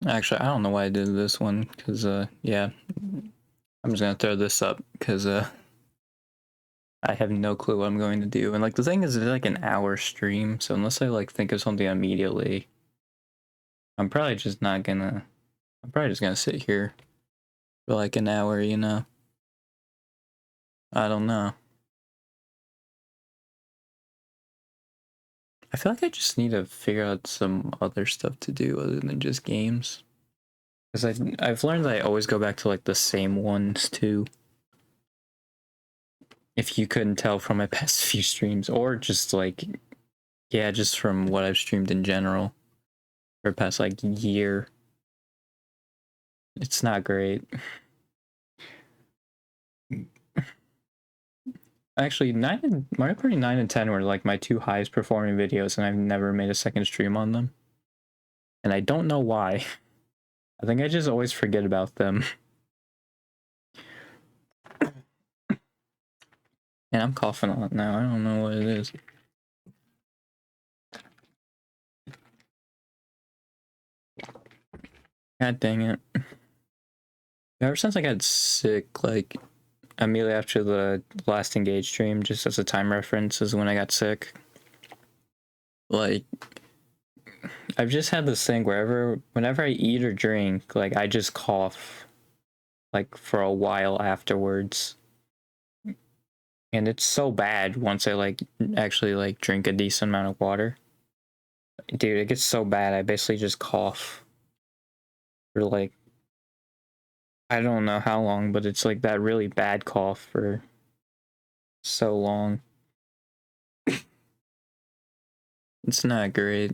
Actually, I don't know why I did this one, because, yeah. I'm just gonna throw this up, because, I have no clue what I'm going to do. And, like, the thing is, it's like an hour stream, so unless I, like, think of something immediately, I'm probably just not gonna... I'm probably just gonna sit here for, like, an hour, you know? I don't know. I feel like I just need to figure out some other stuff to do other than just games. Because I've learned that I always go back to, like, the same ones, too. If you couldn't tell from my past few streams, or just, like, yeah, just from what I've streamed in general for the past, like, year. It's not great. Actually, Mario Party 9 and 10 were, like, my two highest performing videos, and I've never made a second stream on them. And I don't know why. I think I just always forget about them. And I'm coughing on it now. I don't know what it is. God dang it. Ever since I got sick, like, immediately after the last Engage stream, just as a time reference, is when I got sick. Like, I've just had this thing whenever I eat or drink, like, I just cough, like, for a while afterwards. And it's so bad once I, like, actually, like, drink a decent amount of water. Dude, it gets so bad, I basically just cough for, like, I don't know how long, but it's, like, that really bad cough for so long. It's not great.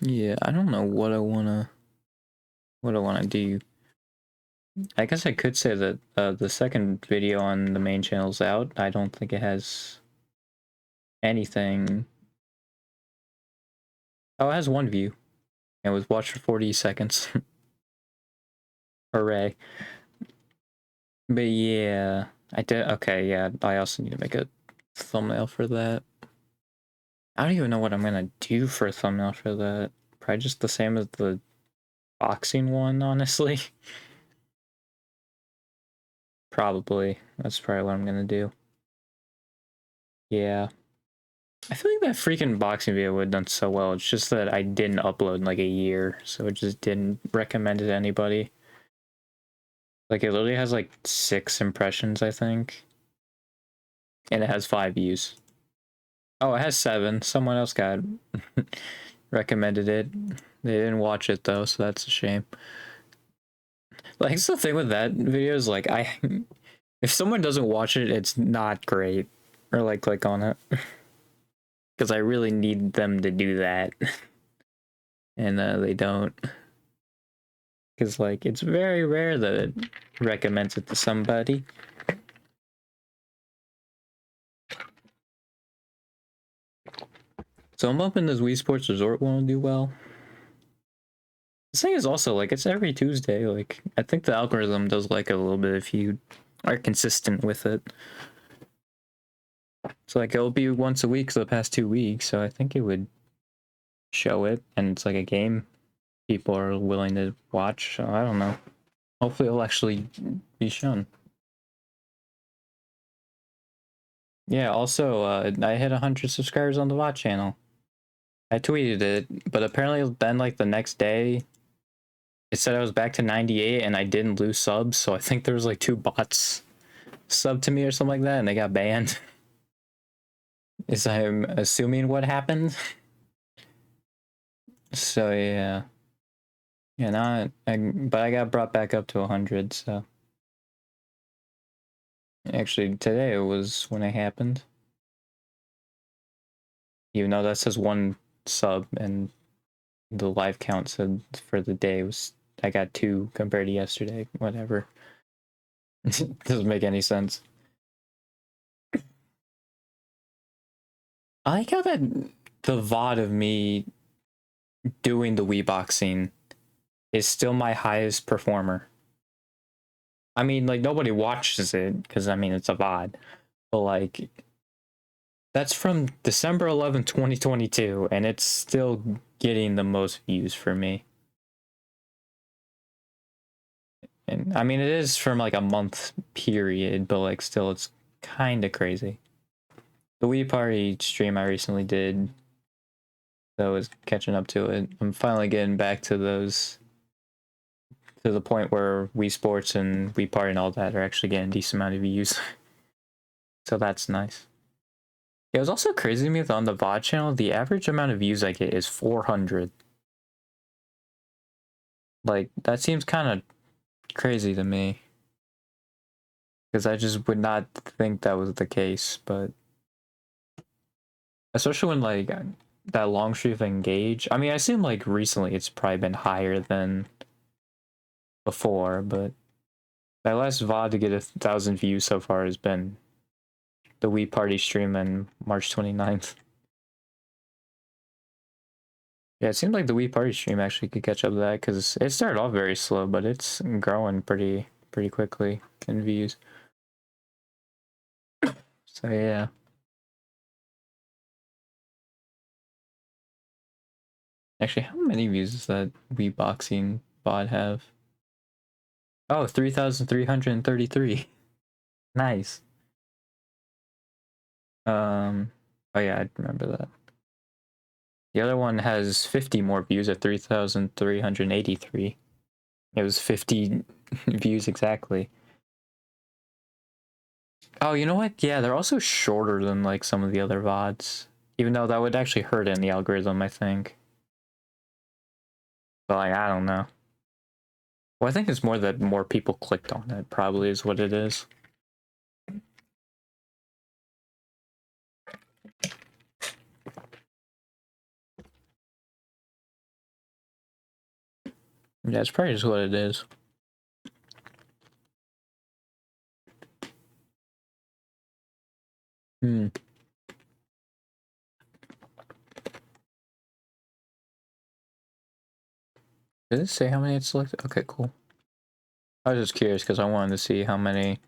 Yeah, I don't know what I wanna do. I guess I could say that the second video on the main channel's out. I don't think it has anything. Oh, it has one view. It was watched for 40 seconds. Hooray. But yeah, I did. Okay, yeah, I also need to make a thumbnail for that. I don't even know what I'm gonna do for a thumbnail for that. Probably just the same as the boxing one, honestly. Probably. That's probably what I'm gonna do. Yeah. I feel like that freaking boxing video would have done so well. It's just that I didn't upload in like a year, so it just didn't recommend it to anybody. Like, it literally has like 6 impressions, I think. And it has 5 views. Oh, it has 7. Someone else got recommended it. They didn't watch it though, so that's a shame. Like, the thing with that video is, like, if someone doesn't watch it, it's not great. Or, like, click on it. Because I really need them to do that. And they don't. Because, like, it's very rare that it recommends it to somebody. So I'm hoping this Wii Sports Resort won't do well. This thing is also, like, it's every Tuesday. Like, I think the algorithm does like it a little bit if you are consistent with it. So, like, it'll be once a week for the past 2 weeks, so I think it would show it, and it's like a game people are willing to watch, so I don't know. Hopefully it'll actually be shown. Yeah, also, I hit 100 subscribers on the VOD channel. I tweeted it, but apparently then, like, the next day, it said I was back to 98 and I didn't lose subs, so I think there was, like, 2 bots subbed to me or something like that, and they got banned. Is I'm assuming what happened. So, yeah. Yeah, now but I got brought back up to 100, so. Actually, today was when it happened. Even though that says 1 sub, and the live count said for the day was I got 2 compared to yesterday. Whatever. Doesn't make any sense. I like how that the VOD of me doing the Wii boxing is still my highest performer. I mean, like, nobody watches it because, I mean, it's a VOD, but, like, That's from December 11th, 2022, and it's still getting the most views for me. And I mean, it is from like a month period, but like still, it's kind of crazy. The Wii Party stream I recently did, that was catching up to it. I'm finally getting back to those, to the point where Wii Sports and Wii Party and all that are actually getting a decent amount of views. So that's nice. It was also crazy to me that on the VOD channel, the average amount of views I get is 400. Like, that seems kind of crazy to me. Because I just would not think that was the case, but... Especially when, like, that long streak of Engage... I mean, I assume, like, recently it's probably been higher than before, but... That last VOD to get 1,000 views so far has been the Wii Party stream on March 29th. Yeah, it seemed like the Wii Party stream actually could catch up to that, because it started off very slow, but it's growing pretty quickly in views. So yeah. Actually, how many views does that Wii Boxing bot have? Oh, 3,333. Nice. Oh yeah, I remember that. The other one has 50 more views at 3,383. It was 50 views exactly. Oh, you know what? Yeah, they're also shorter than like some of the other VODs. Even though that would actually hurt in the algorithm, I think. But like, I don't know. Well, I think it's more that more people clicked on it, probably is what it is. Yeah, it's probably just what it is. Hmm. Did it say how many it's selected? Okay, cool. I was just curious because I wanted to see how many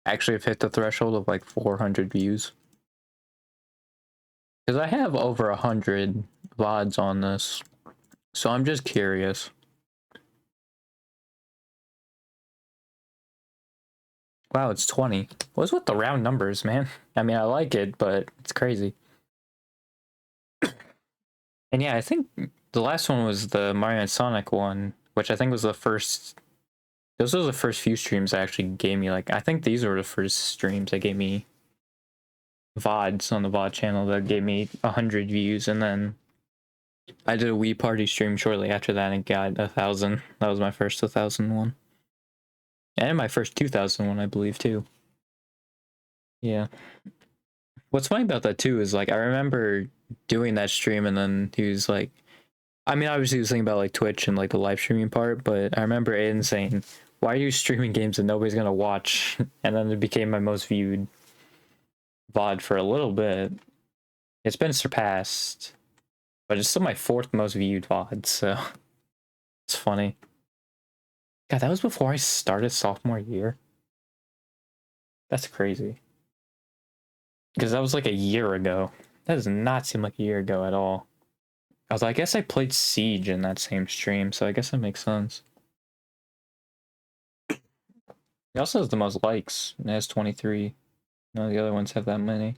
actually have hit the threshold of like 400 views. Because I have over 100 VODs on this, so I'm just curious. Wow, it's 20. What's with the round numbers, man? I mean, I like it, but it's crazy. And yeah, I think the last one was the Mario and Sonic one, which I think was the first. Those were the first few streams that actually gave me, like, I think these were the first streams that gave me VODs on the VOD channel that gave me 100 views, and then I did a Wii Party stream shortly after that and got 1,000. That was my first 1,000 one. And my first 2,000 one, I believe, too. Yeah. What's funny about that, too, is, like, I remember doing that stream, and then he was like, I mean, obviously he was thinking about, like, Twitch and, like, the live streaming part, but I remember Aiden saying, why are you streaming games that nobody's gonna watch? And then it became my most viewed VOD for a little bit. It's been surpassed, but it's still my fourth most viewed VOD, so it's funny. God, that was before I started sophomore year. That's crazy. Because that was like a year ago. That does not seem like a year ago at all. I was like, I guess I played Siege in that same stream, so I guess that makes sense. It also has the most likes. It has 23. None of the other ones have that many.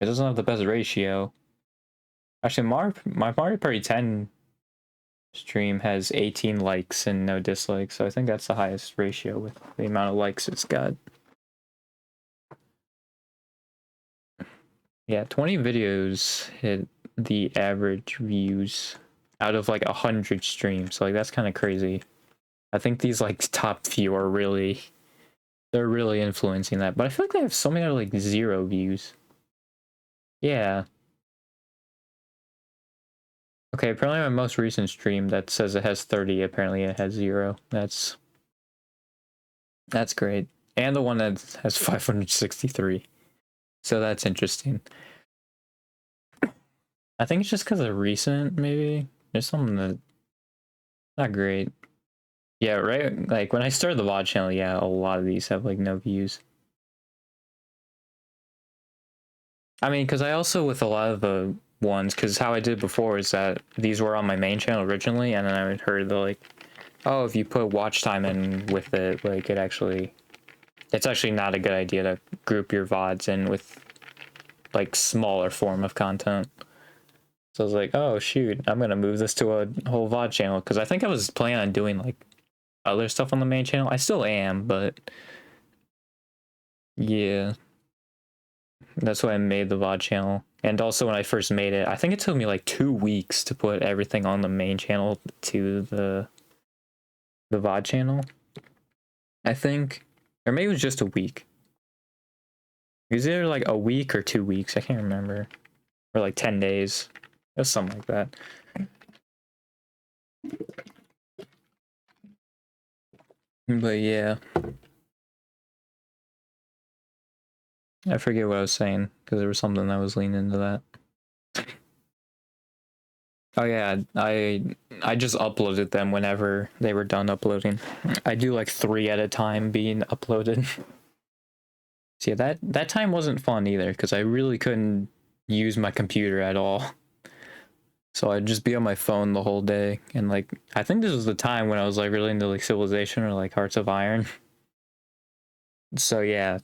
It doesn't have the best ratio. Actually, my Mario Party 10 stream has 18 likes and no dislikes, so I think that's the highest ratio with the amount of likes it's got. Yeah, 20 videos hit the average views out of like 100 streams. So like that's kind of crazy. I think these like top few are really, they're really influencing that. But I feel like they have so many like 0 views. Yeah. Okay, apparently my most recent stream that says it has 30, apparently it has 0. That's great. And the one that has 563. So that's interesting. I think it's just because of recent, maybe. There's something that not great. Yeah, right. Like when I started the VOD channel, yeah, a lot of these have like no views. I mean, because I also, with a lot of the ones, because how I did before is that these were on my main channel originally, and then I heard the like, oh, if you put watch time in with it, like it's actually not a good idea to group your VODs in with like smaller form of content. So I was like, oh shoot, I'm gonna move this to a whole VOD channel, because I think I was planning on doing like other stuff on the main channel. I still am, but yeah, that's why I made the VOD channel. And also when I first made it, I think it took me like 2 weeks to put everything on the main channel to the VOD channel. I think, or maybe it was just a week. It was either like a week or 2 weeks. I can't remember, or like 10 days. It was something like that. But yeah, I forget what I was saying because there was something that was leaning into that. Oh yeah, I just uploaded them whenever they were done uploading. I do like 3 at a time being uploaded. So yeah, that time wasn't fun either because I really couldn't use my computer at all. So I'd just be on my phone the whole day, and like I think this was the time when I was like really into like Civilization or like Hearts of Iron. So yeah,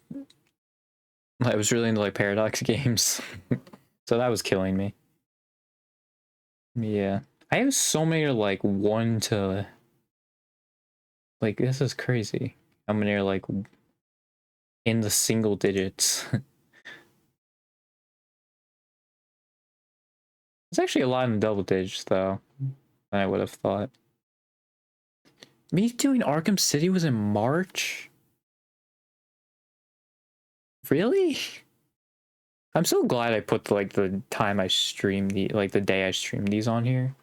I was really into like Paradox games. So that was killing me. Yeah. I have so many like 1 to like this is crazy. How many are like in the single digits? It's actually a lot in the double digits though than I would have thought. Me doing Arkham City was in March? Really? I'm so glad I put like the time I streamed the like the day I streamed these on here.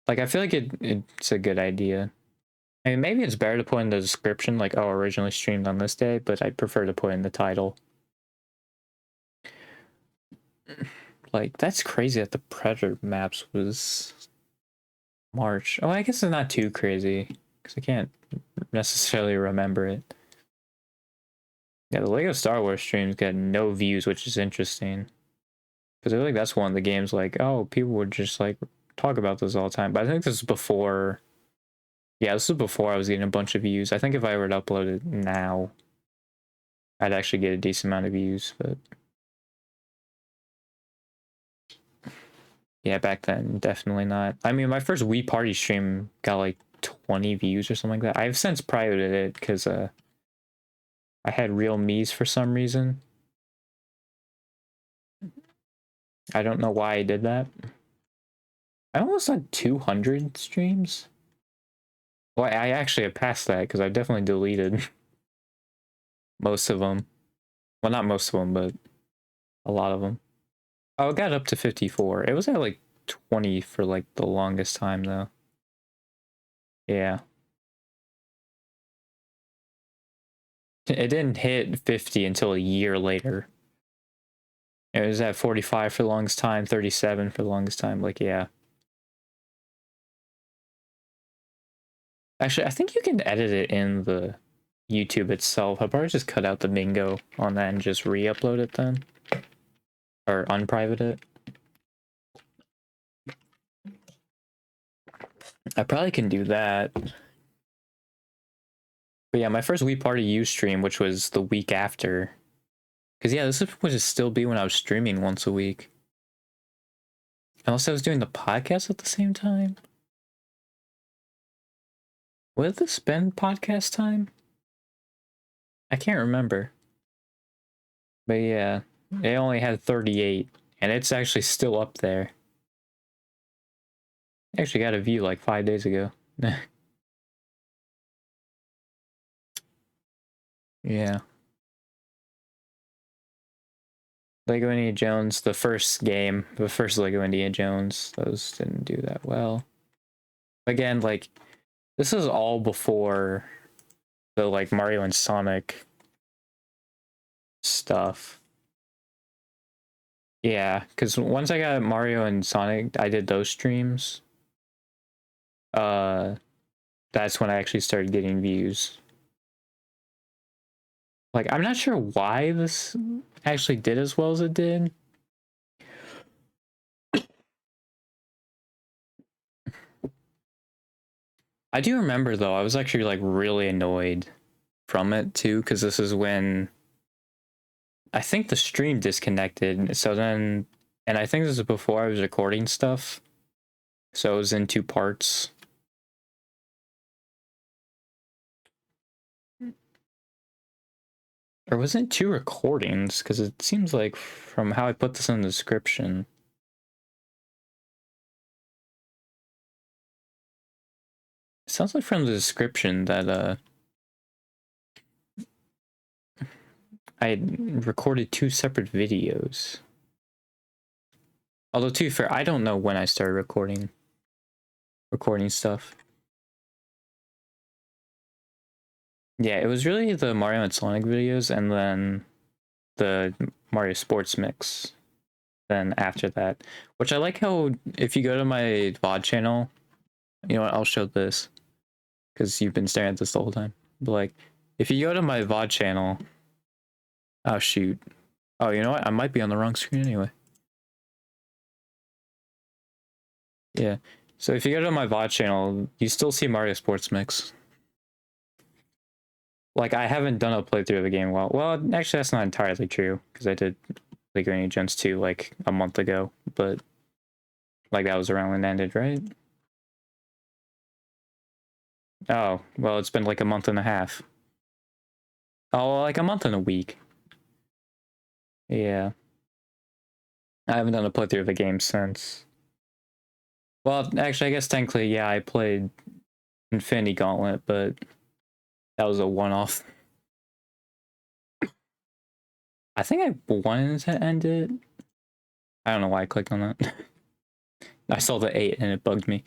Like I feel like it's a good idea. I mean, maybe it's better to put in the description like, oh, originally streamed on this day, but I prefer to put in the title. Like that's crazy that the Predator maps was March. Oh, I guess it's not too crazy because I can't necessarily remember it. Yeah, the Lego Star Wars streams got no views, which is interesting. Because I feel like that's one of the games like, oh, people would just like talk about this all the time. But I think this is before. Yeah, this is before I was getting a bunch of views. I think if I were to upload it now, I'd actually get a decent amount of views. But yeah, back then, definitely not. I mean, my first Wii Party stream got like 20 views or something like that. I've since privated it because I had real me's for some reason. I don't know why I did that. I almost had 200 streams. Well, I actually have passed that because I've definitely deleted most of them. Well, not most of them, but a lot of them. Oh, it got up to 54. It was at like 20 for like the longest time though. Yeah. It didn't hit 50 until a year later. It was at 45 for the longest time, 37 for the longest time. Like, yeah. Actually, I think you can edit it in the YouTube itself. I'll probably just cut out the bingo on that and just re-upload it then. Or unprivate it. I probably can do that. But yeah, my first Wii Party U stream, which was the week after. Because yeah, this would still be when I was streaming once a week. Unless I was doing the podcast at the same time. Would this been podcast time? I can't remember. But yeah, it only had 38. And it's actually still up there. I actually got a view like 5 days ago. Yeah. Lego Indiana Jones, the first game, the first Lego Indiana Jones, those didn't do that well. Again, like, this is all before the, like, Mario and Sonic stuff. Yeah, because once I got Mario and Sonic, I did those streams. That's when I actually started getting views. Like, I'm not sure why this actually did as well as it did. I do remember though, I was actually like really annoyed from it too, because this is when I think the stream disconnected. So then, and I think this is before I was recording stuff. So it was in two parts. Or was it two recordings? Because it seems like from how I put this in the description. It sounds like from the description that I recorded two separate videos. Although to be fair, I don't know when I started recording stuff. Yeah, it was really the Mario and Sonic videos and then the Mario Sports Mix. Then after that, which I like how if you go to my VOD channel, you know what, I'll show this because you've been staring at this the whole time. But like, if you go to my VOD channel, oh shoot, oh you know what, I might be on the wrong screen anyway. Yeah, so if you go to my VOD channel, you still see Mario Sports Mix. Like I haven't done a playthrough of the game. Well, actually that's not entirely true because I did League of Legends 2 like a month ago, but like that was around when it ended, right? Oh, well, it's been like a month and a half. Oh, like a month and a week. Yeah. I haven't done a playthrough of the game since. Well, actually, I guess technically, yeah, I played Infinity Gauntlet, but that was a one-off. I think I wanted to end it. I don't know why I clicked on that. I saw the 8 and it bugged me.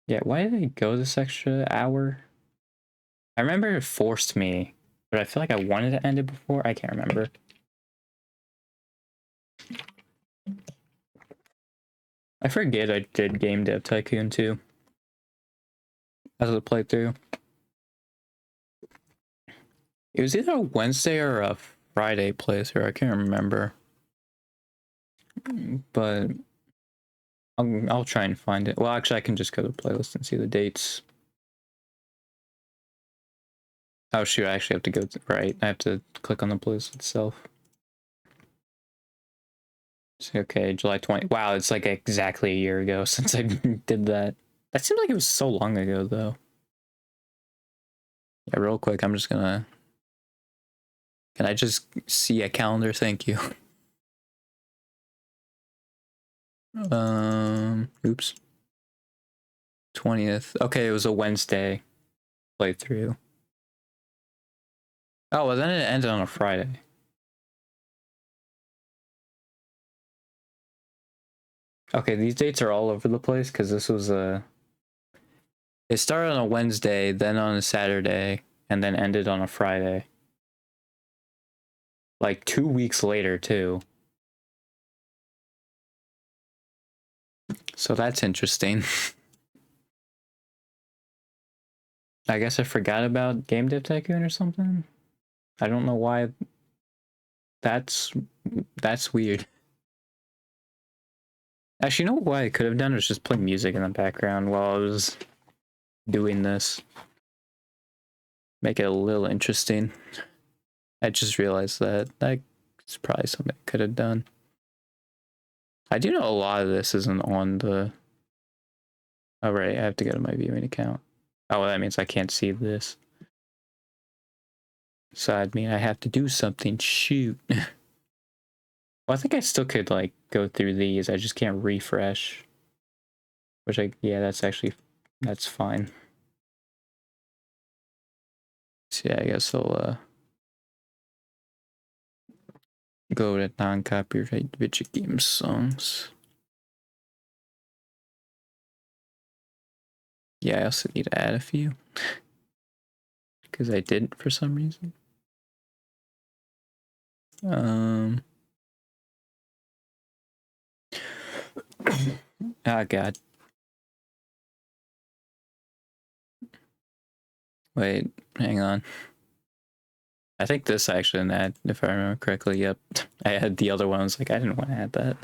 Yeah, why did I go this extra hour? I remember it forced me, but I feel like I wanted to end it before. I can't remember. I forget I did Game Dev Tycoon too as a playthrough. It was either a Wednesday or a Friday playthrough. I can't remember, but I'll try and find it. Well, actually, I can just go to the playlist and see the dates. Oh shoot! I actually have to go right. I have to click on the playlist itself. So, okay, July 20. Wow, it's like exactly a year ago since I did that. That seems like it was so long ago, though. Yeah, real quick, I'm just gonna. Can I just see a calendar? Thank you. Oops. 20th. Okay, it was a Wednesday playthrough. Oh, well, then it ended on a Friday. Okay, these dates are all over the place because this was a. It started on a Wednesday, then on a Saturday, and then ended on a Friday. Like 2 weeks later, too. So that's interesting. I guess I forgot about Game Dev Tycoon or something. I don't know why. That's weird. Actually, you know what I could have done was just play music in the background while I was doing this. Make it a little interesting. I just realized that that's probably something I could have done. I do know a lot of this isn't on the. Oh right, I have to go to my viewing account. Oh, well, that means I can't see this. So I mean I have to do something. Shoot. Well, I think I still could like go through these. I just can't refresh. Which yeah, that's fine. So yeah, I guess I'll go to non-copyright video game songs. Yeah, I also need to add a few. Because I didn't for some reason. Oh god. Wait, hang on. I think this actually an ad, if I remember correctly. Yep. I had the other one. I was like, I didn't want to add that.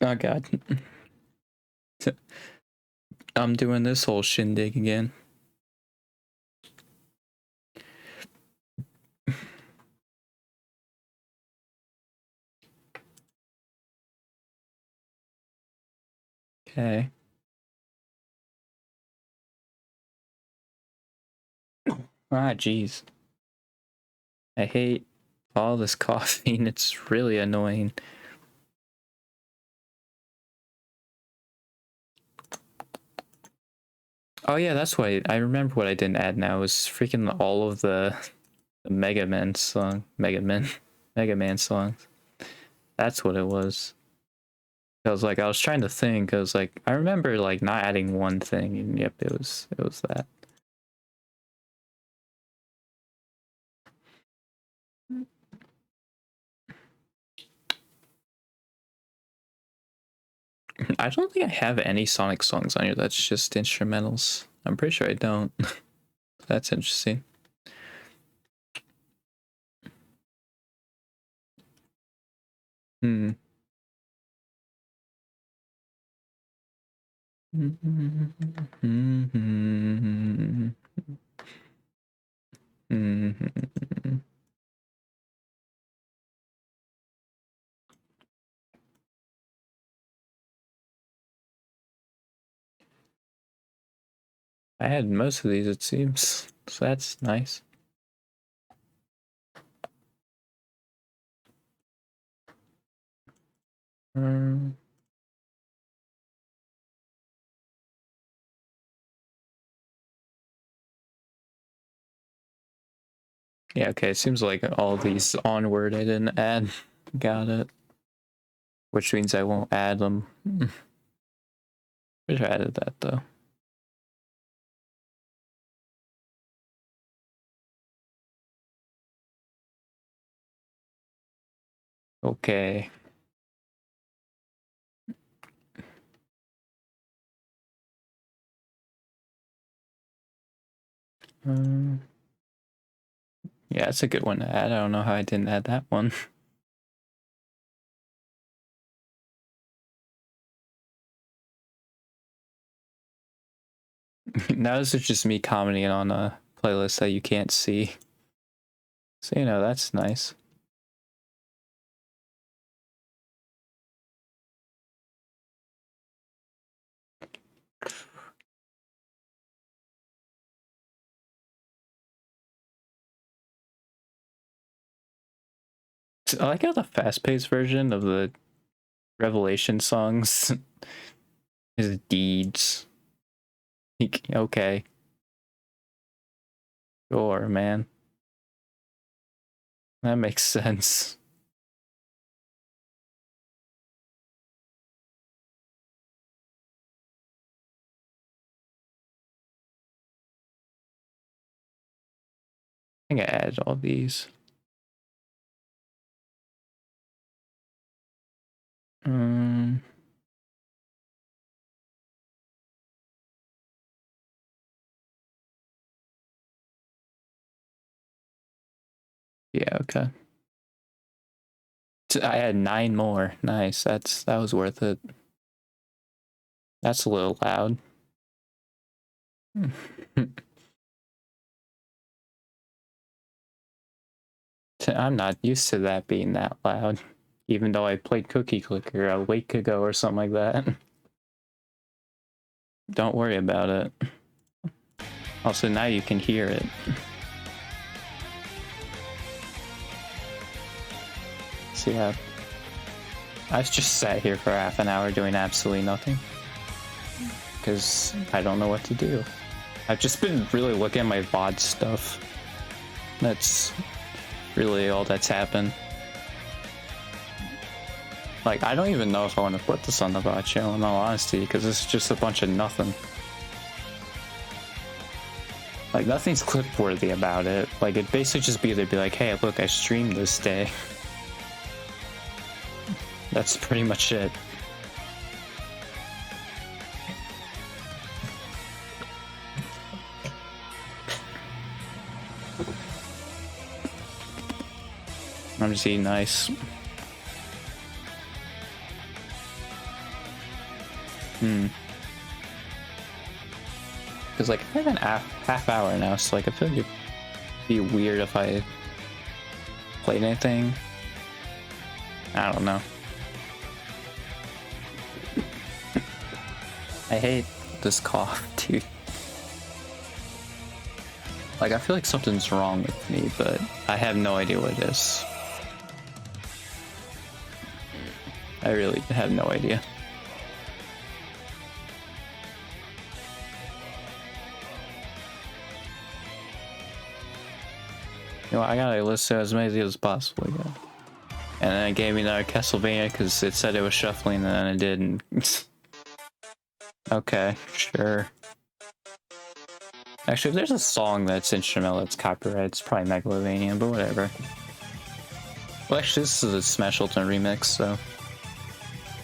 Oh god. I'm doing this whole shindig again. Okay. Ah, jeez. I hate all this caffeine. It's really annoying. Oh yeah, that's why I remember what I didn't add now was freaking all of the Mega Man songs. That's what it was. I was trying to think. I was like, I remember like not adding one thing, and yep, it was that. I don't think I have any Sonic songs on here. That's just instrumentals. I'm pretty sure I don't. That's interesting. Hmm. I had most of these, it seems, so that's nice. Yeah, okay, it seems like all these onward I didn't add. Got it. Which means I won't add them. Wish I added that though. Okay. Yeah, it's a good one to add. I don't know how I didn't add that one. Now this is just me commenting on a playlist that you can't see. So, you know, that's nice. I like how the fast-paced version of the Revelation songs is Deeds. Okay. Sure, man. That makes sense. I think I added all these. Yeah, okay. I had 9 more. Nice. That was worth it. That's a little loud. I'm not used to that being that loud, even though I played Cookie Clicker a week ago or something like that. Don't worry about it. Also, now you can hear it. So yeah, I just sat here for half an hour doing absolutely nothing because I don't know what to do. I've just been really looking at my VOD stuff. That's really all that's happened. Like, I don't even know if I want to put this on the VOD channel in all honesty, because it's just a bunch of nothing. Like, nothing's clip worthy about it. Like, it'd basically just be they'd be like, hey, look, I streamed this day. That's pretty much it. I'm just eating ice. Because, like, I have an half hour now, so, like, I feel like it'd be weird if I played anything. I don't know. I hate this cough, dude. Like, I feel like something's wrong with me, but I have no idea what it is. I really have no idea. You know, I gotta listen to as many as possible, yeah. And then it gave me another Castlevania because it said it was shuffling and then it didn't. Okay, sure. Actually, if there's a song that's instrumental that's copyrighted, it's probably Megalovania, but whatever. Well, actually, this is a Smash Ultimate remix, so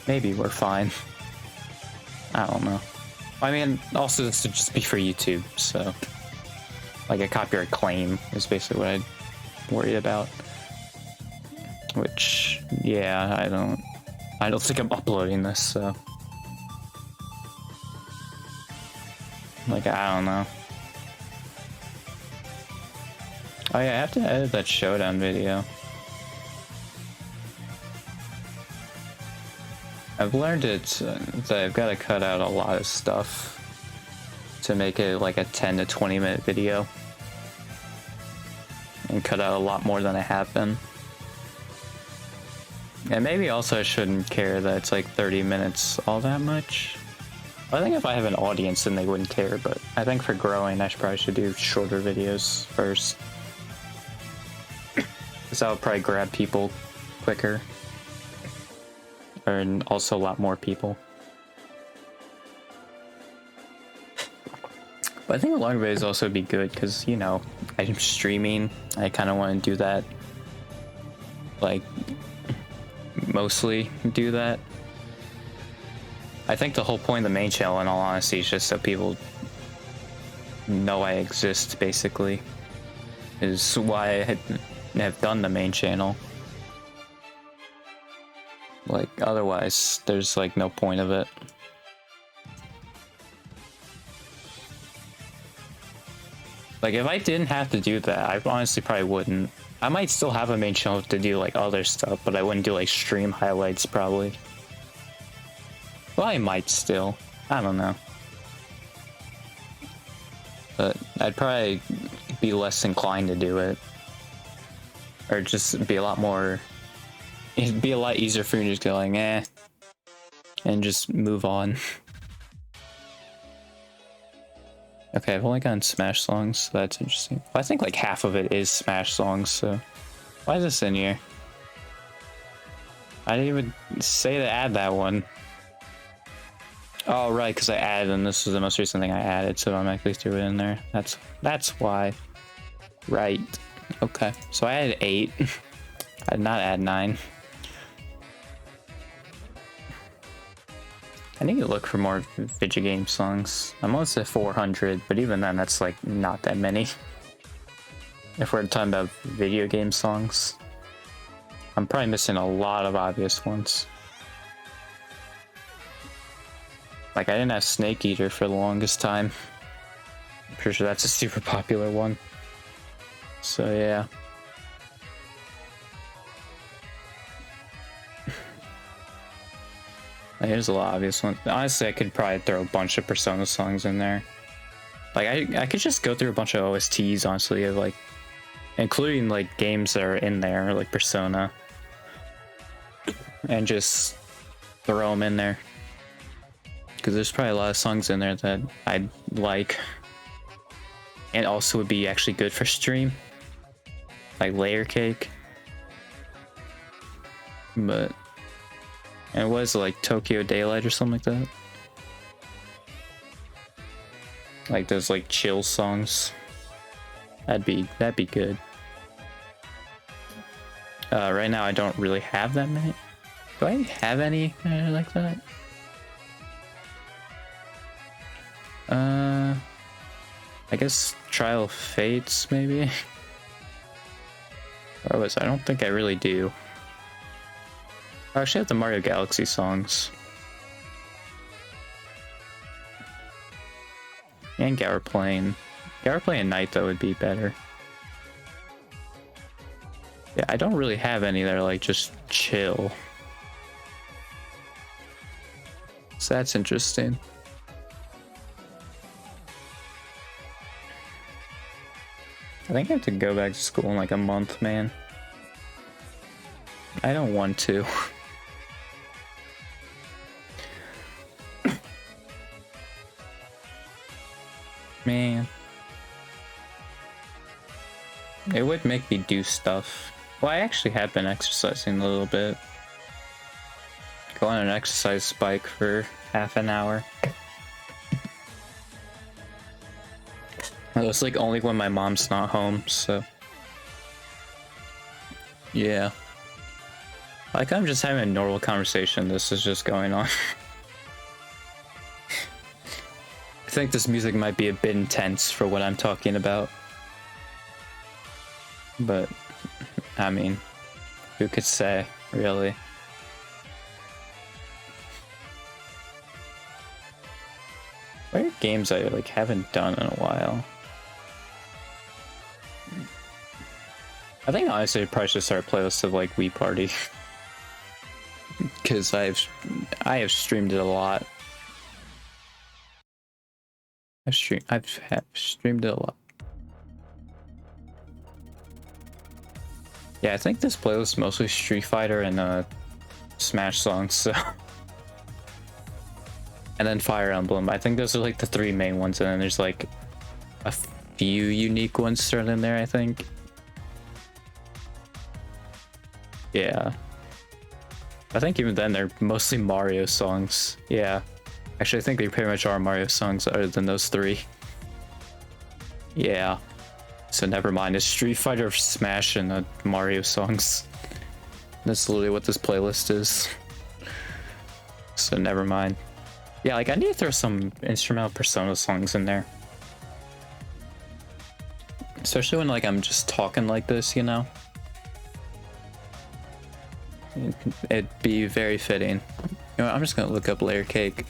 maybe we're fine. I don't know. I mean, also this would just be for YouTube, so like a copyright claim is basically what I'd worry about. Which, yeah, I don't think I'm uploading this, so like, I don't know. Oh yeah, I have to edit that Showdown video. I've learned that I've got to cut out a lot of stuff to make it like a 10 to 20 minute video. And cut out a lot more than I have been. And maybe also I shouldn't care that it's like 30 minutes all that much. I think if I have an audience then they wouldn't care, but I think for growing I probably should do shorter videos first. Because that would probably grab people quicker. And also a lot more people. But I think a longer videos also would be good because, you know, I'm streaming. I kind of want to do that. Like, mostly do that. I think the whole point of the main channel, in all honesty, is just so people know I exist, basically. Is why I have done the main channel. Like, otherwise, there's like no point of it. Like, if I didn't have to do that, I honestly probably wouldn't. I might still have a main channel to do like other stuff, but I wouldn't do like stream highlights probably. Well, I might still. I don't know. But I'd probably be less inclined to do it. Or just be a lot more... It'd be a lot easier for me to just go like, eh. And just move on. Okay, I've only gotten Smash songs, so that's interesting. Well, I think like half of it is Smash songs, so... Why is this in here? I didn't even say to add that one. Oh, right, because I added, and this was the most recent thing I added, so I automatically threw it in there. That's why. Right. Okay, so I added 8. I did not add 9. I need to look for more video game songs. I'm almost at 400, but even then, that's like not that many. If we're talking about video game songs, I'm probably missing a lot of obvious ones. Like, I didn't have Snake Eater for the longest time. I'm pretty sure that's a super popular one. So, yeah. Here's a lot of obvious ones. Honestly, I could probably throw a bunch of Persona songs in there. Like, I could just go through a bunch of OSTs, honestly, of like, including like games that are in there, like Persona, and just throw them in there. Because there's probably a lot of songs in there that I'd like, and also would be actually good for stream, like Layer Cake. But and it was like Tokyo Daylight or something like that. Like those like chill songs. That'd be good. Right now I don't really have that many. Do I have any like that? I guess Trial of Fates maybe. Or was I don't think I really do. I actually have the Mario Galaxy songs. And Gower Plane. Gower Plane Night though would be better. Yeah, I don't really have any that are like just chill. So that's interesting. I think I have to go back to school in like a month, man. I don't want to. Man. It would make me do stuff. Well, I actually have been exercising a little bit. Go on an exercise spike for half an hour. It's like only when my mom's not home, so. Yeah. Like I'm just having a normal conversation, this is just going on. I think this music might be a bit intense for what I'm talking about. But, I mean, who could say, really? What are games I like haven't done in a while? I think honestly I probably should start a playlist of like Wii Party. Cause I have streamed it a lot. I've streamed it a lot. Yeah, I think this playlist is mostly Street Fighter and Smash songs, so. And then Fire Emblem. I think those are like the three main ones, and then there's like a few unique ones thrown in there, I think. Yeah. I think even then they're mostly Mario songs. Yeah. Actually, I think they pretty much are Mario songs other than those three. Yeah. So never mind, it's Street Fighter, Smash, and Mario songs. That's literally what this playlist is. So never mind. Yeah, like I need to throw some instrumental Persona songs in there. Especially when like I'm just talking like this, you know? It'd be very fitting. You know what, I'm just gonna look up Layer Cake.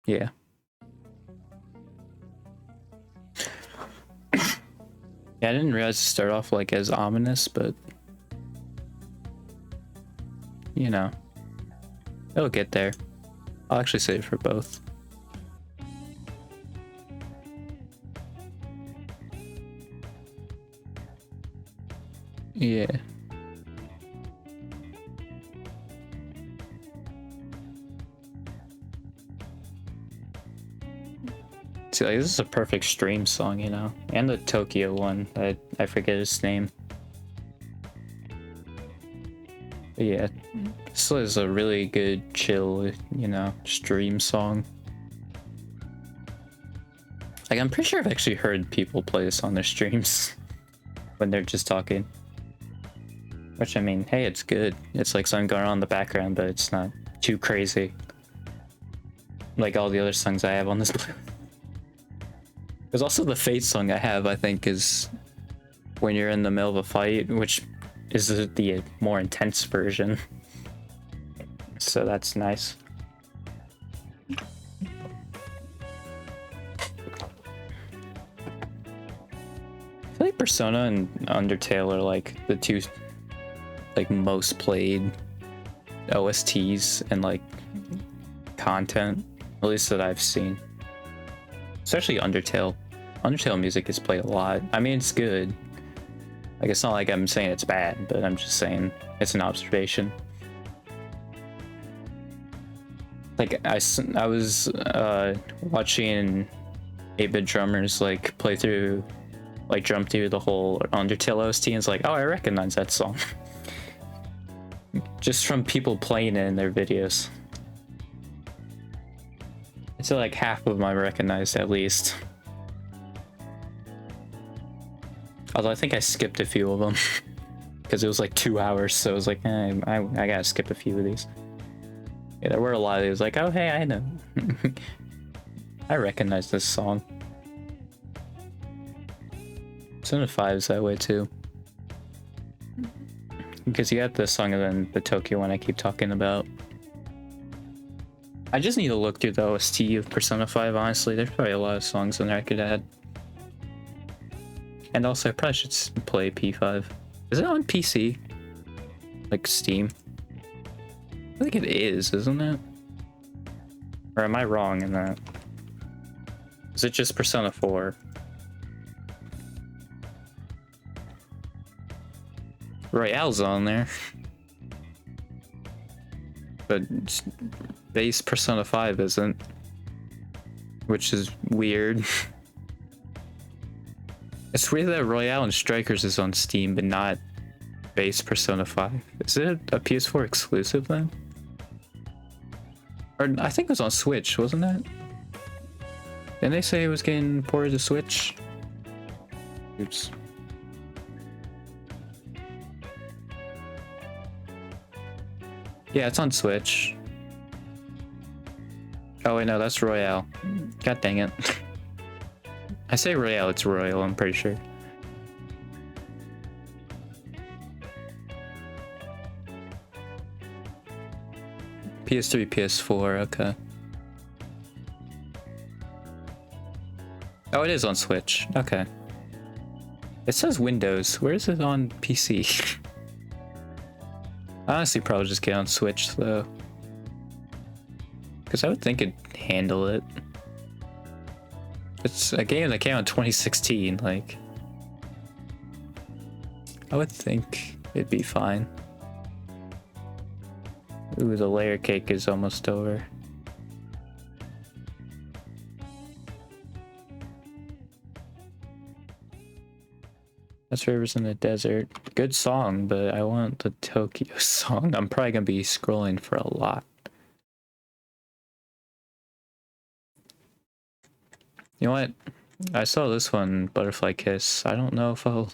Yeah. Yeah, I didn't realize it started off like as ominous, but you know, it'll get there. I'll actually save it for both. Yeah. See, like, this is a perfect stream song, you know? And the Tokyo one, I forget his name. But yeah, this is a really good, chill, you know, stream song. Like, I'm pretty sure I've actually heard people play this on their streams when they're just talking. Which, I mean, hey, it's good. It's like something going on in the background, but it's not too crazy. Like all the other songs I have on this playlist. There's also the Fate song I have, I think, is when you're in the middle of a fight, which is the more intense version. So that's nice. I feel like Persona and Undertale are like the two like most played OSTs and like content, at least that I've seen. Especially Undertale. Undertale music is played a lot. I mean, it's good. Like, it's not like I'm saying it's bad, but I'm just saying it's an observation. Like, I was watching 8-Bit Drummers like play through, like jump through the whole Undertale OST, and it's like, oh, I recognize that song. Just from people playing it in their videos. It's like half of them I recognized at least. Although I think I skipped a few of them. Because it was like 2 hours, so I was like, I gotta skip a few of these. Yeah, there were a lot of these, like, oh hey, I know. I recognize this song. Persona 5 is that way too. Because you got this song and then the Tokyo one I keep talking about. I just need to look through the OST of Persona 5, honestly. There's probably a lot of songs in there I could add. And also, I probably should play P5. Is it on PC? Like Steam? I think it is, isn't it? Or am I wrong in that? Is it just Persona 4? Royale's on there. But base Persona 5 isn't. Which is weird. It's weird that Royale and Strikers is on Steam, but not base Persona 5. Is it a PS4 exclusive then? Or I think it was on Switch, wasn't it? Didn't they say it was getting ported to Switch? Oops. Yeah, it's on Switch. Oh wait, no, that's Royale. God dang it. I say Royale, it's Royal, I'm pretty sure. PS3, PS4, okay. Oh, it is on Switch, okay. It says Windows, where is it on PC? I honestly probably just get on Switch though. Because I would think it'd handle it. It's a game that came out in 2016, like... I would think it'd be fine. Ooh, the layer cake is almost over. That's Rivers in the Desert. Good song, but I want the Tokyo song. I'm probably gonna be scrolling for a lot. You know what? I saw this one, Butterfly Kiss. I don't know if I'll...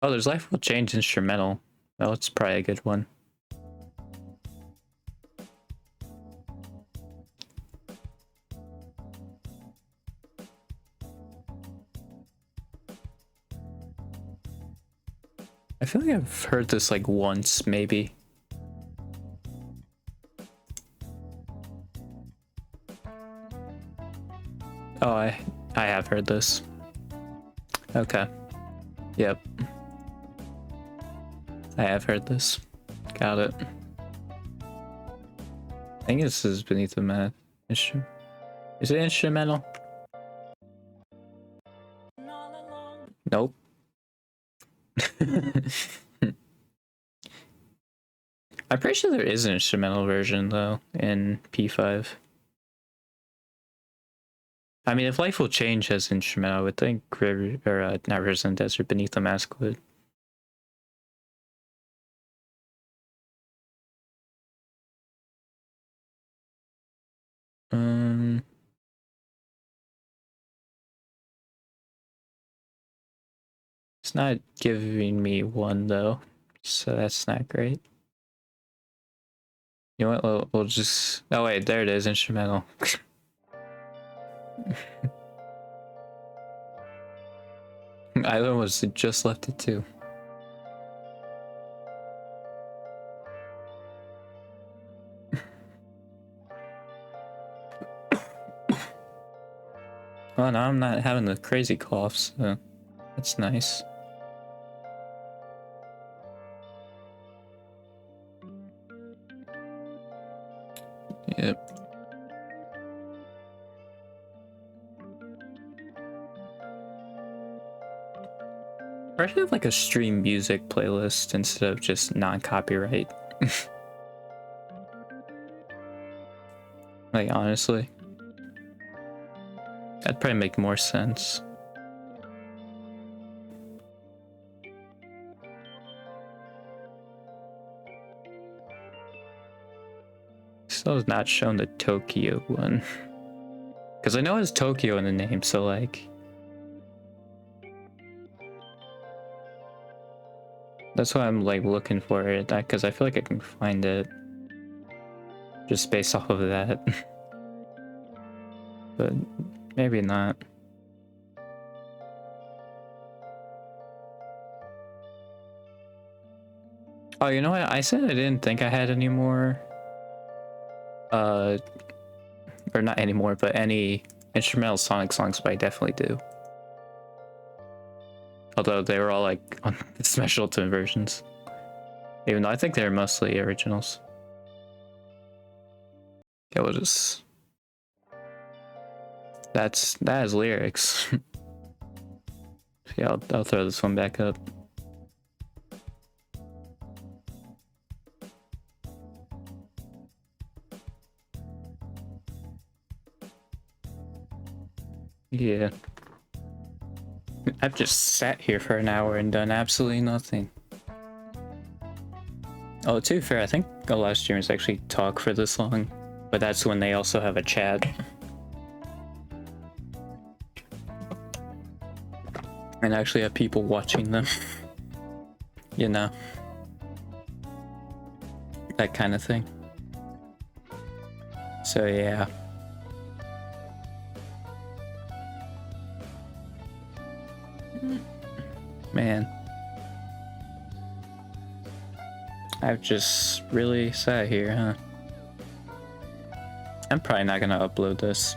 Oh, there's Life Will Change instrumental. Oh, it's probably a good one. I feel like I've heard this like once, maybe. Oh, I have heard this. Okay. Yep. I have heard this. Got it. I think this is Beneath the Mat. Is it instrumental? Nope. I'm pretty sure there is an instrumental version though in P5. I mean, if Life Will Change has instrumental, I would think not Rivers in the Desert, Beneath the Mask would. It's not giving me one though, so that's not great. You know what? We'll just. Oh wait, there it is, instrumental. I almost just left it too. Well, now I'm not having the crazy coughs, so that's nice. Yep. Or I should have like a stream music playlist instead of just non-copyright. Like, honestly. That'd probably make more sense. Still has not shown the Tokyo one. Because I know it has Tokyo in the name, so like... That's why I'm like looking for it, because I feel like I can find it. Just based off of that. But maybe not. Oh, you know what? I said I didn't think I had any more... or not anymore, but any instrumental Sonic songs, but I definitely do. Although they were all like on the Smash Ultimate versions. Even though I think they're mostly originals. Okay, we'll just... That has lyrics. Yeah, I'll throw this one back up. Yeah. I've just sat here for an hour and done absolutely nothing. Oh, to be fair, I think a lot of streamers actually talk for this long, but that's when they also have a chat. And actually have people watching them. You know? That kind of thing. So yeah. Man. I've just really sat here, huh? I'm probably not gonna upload this.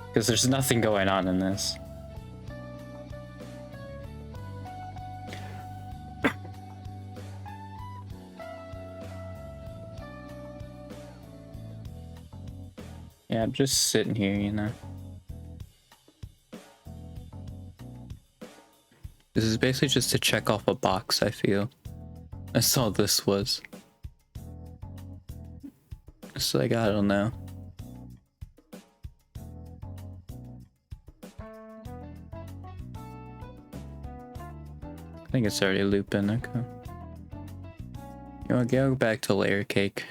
Because there's nothing going on in this. Yeah, I'm just sitting here, you know. This is basically just to check off a box, I feel. That's all this was. It's like, I don't know. I think it's already looping, okay. You know, go back to layer cake.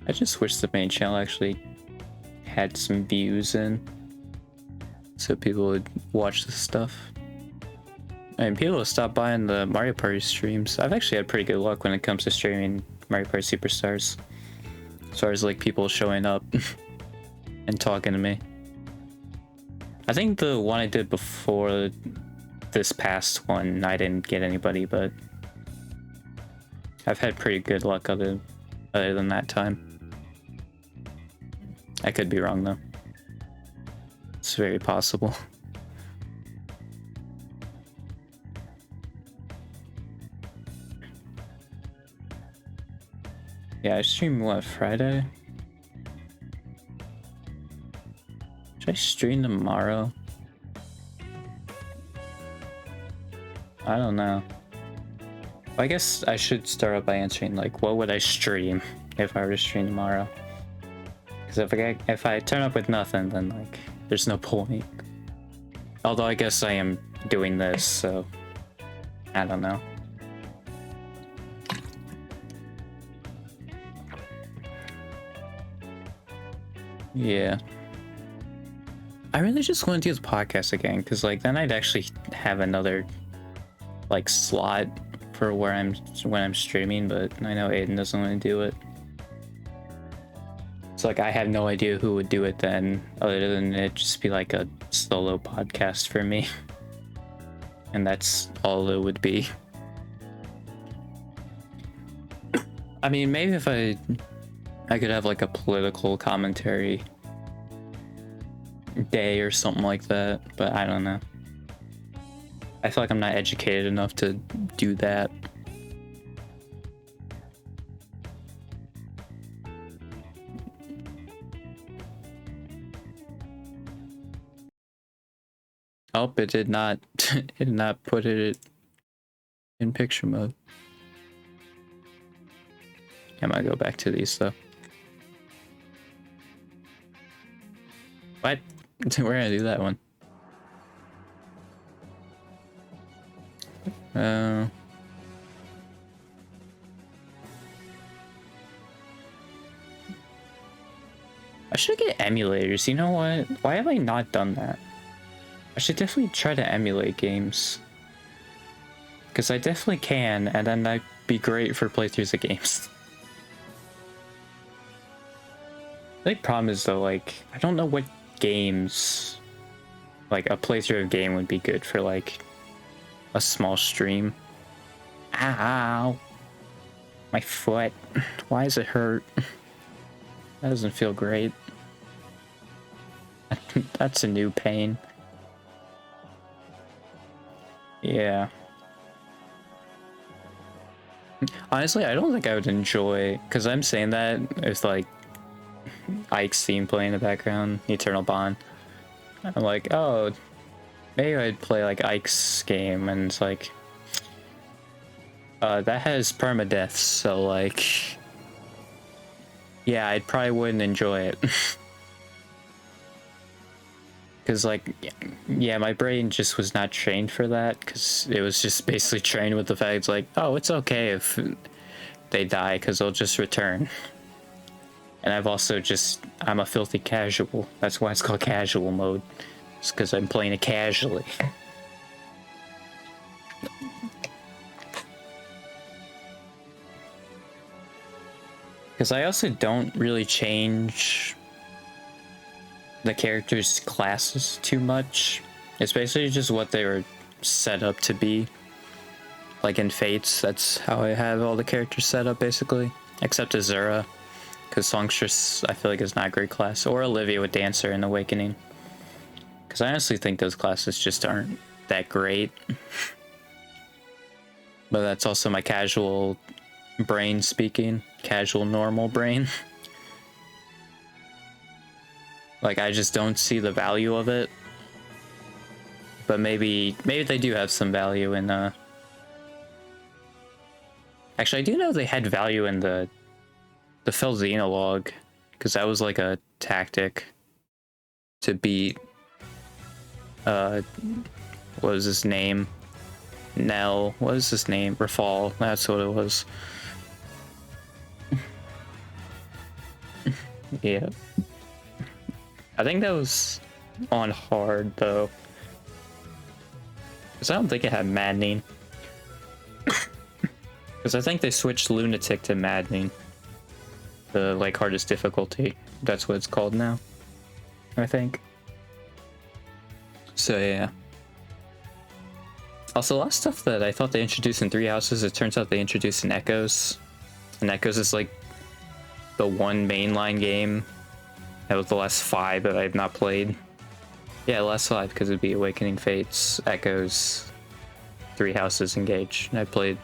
I just wish the main channel actually had some views in, so people would watch this stuff. I mean, people would stop by on the Mario Party streams. I've actually had pretty good luck when it comes to streaming Mario Party Superstars, as far as like people showing up and talking to me. I think the one I did before this past one, I didn't get anybody, but I've had pretty good luck other than that time. I could be wrong though. It's very possible. Yeah, I stream what, Friday? Should I stream tomorrow? I don't know. I guess I should start out by answering like, what would I stream if I were to stream tomorrow? Because if I turn up with nothing, then like there's no point. Although I guess I am doing this, so I don't know. Yeah. I really just want to do the podcast again, because like then I'd actually have another like slot for when I'm streaming, but I know Aiden doesn't want to do it. So like I have no idea who would do it then, other than it just be like a solo podcast for me. And that's all it would be. I mean, maybe if I could have like a political commentary day or something like that, but I don't know. I feel like I'm not educated enough to do that. Oh, it did not. It did not put it in picture mode. I might go back to these though. What? We're gonna do that one. I should get emulators. You know what? Why have I not done that? I should definitely try to emulate games. Because I definitely can, and then that'd be great for playthroughs of games. The big problem is though, like, I don't know what games, like a playthrough of game would be good for like a small stream. Ow! My foot. Why does it hurt? That doesn't feel great. That's a new pain. Yeah. Honestly, I don't think I would enjoy, because I'm saying that if like Ike's theme playing in the background, Eternal Bond. I'm like, oh, maybe I'd play like Ike's game, and it's like, that has permadeath, so like, yeah, I probably wouldn't enjoy it. Because like, yeah, my brain just was not trained for that, because it was just basically trained with the fact it's like, oh, it's okay if they die, because they'll just return. And I've also just, I'm a filthy casual. That's why it's called casual mode. It's because I'm playing it casually. Because I also don't really change the characters' classes too much. It's basically just what they were set up to be. Like in Fates, that's how I have all the characters set up basically. Except Azura. Because Songstress, I feel like, is not a great class. Or Olivia with Dancer in Awakening. Because I honestly think those classes just aren't that great. But that's also my casual brain speaking. Casual, normal brain. Like, I just don't see the value of it. But maybe they do have some value in, Actually, I do know they had value in the Felxenologue, because that was like a tactic to beat, what was his name? Nell, what is his name? Rafal, that's what it was. Yeah. I think that was on hard, though. Because I don't think it had maddening. Because I think they switched Lunatic to maddening. The, like, hardest difficulty. That's what it's called now, I think. So, yeah. Also, a lot of stuff that I thought they introduced in Three Houses, it turns out they introduced in Echoes. And Echoes is, like, the one mainline game out of the last 5 that I've not played. Yeah, the last 5, because it'd be Awakening Fates, Echoes, Three Houses, Engage. And I played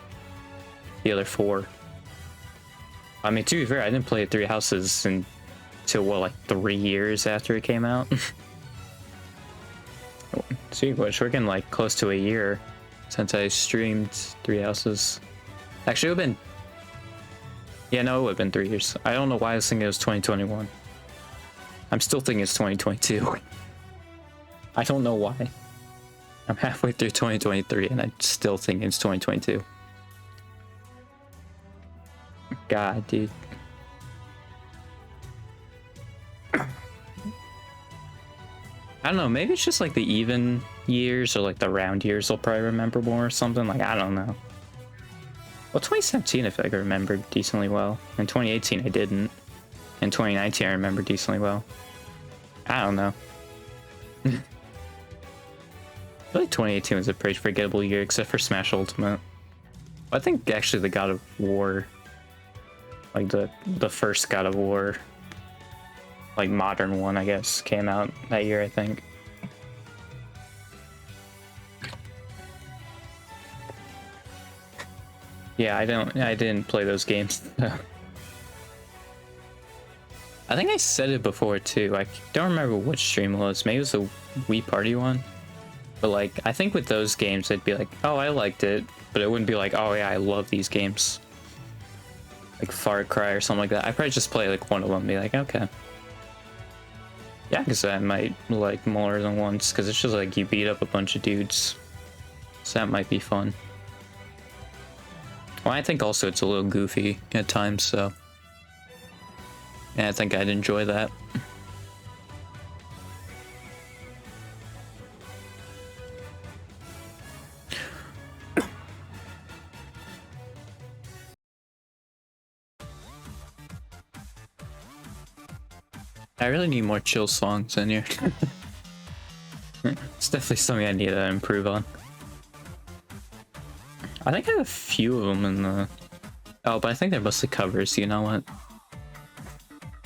the other 4. I mean, to be fair, I didn't play Three Houses until, what, like 3 years after it came out? See, which we're getting like close to a year since I streamed Three Houses. Actually, it would have been... Yeah, no, it would have been 3 years. I don't know why I was thinking it was 2021. I'm still thinking it's 2022. I don't know why. I'm halfway through 2023 and I'm still thinking it's 2022. God, dude. I don't know, maybe it's just like the even years or like the round years I'll probably remember more or something. Like, I don't know. Well, 2017 I feel like I remembered decently well. In 2018 I didn't. In 2019 I remember decently well. I don't know. I feel like 2018 was a pretty forgettable year except for Smash Ultimate. I think actually the God of War, like the first God of War, like modern one, I guess, came out that year, I think. Yeah, I didn't play those games. I think I said it before too. I don't remember which stream it was. Maybe it was the Wii Party one. But like, I think with those games, I'd be like, oh, I liked it. But it wouldn't be like, oh yeah, I love these games. Like Far Cry or something like that. I'd probably just play like one of them and be like, okay. Yeah, because I might like more than once, because it's just like you beat up a bunch of dudes. So that might be fun. Well, I think also it's a little goofy at times, so... yeah, I think I'd enjoy that. I really need more chill songs in here. It's definitely something I need to improve on. I think I have a few of them in the... oh, but I think they're mostly covers, you know what?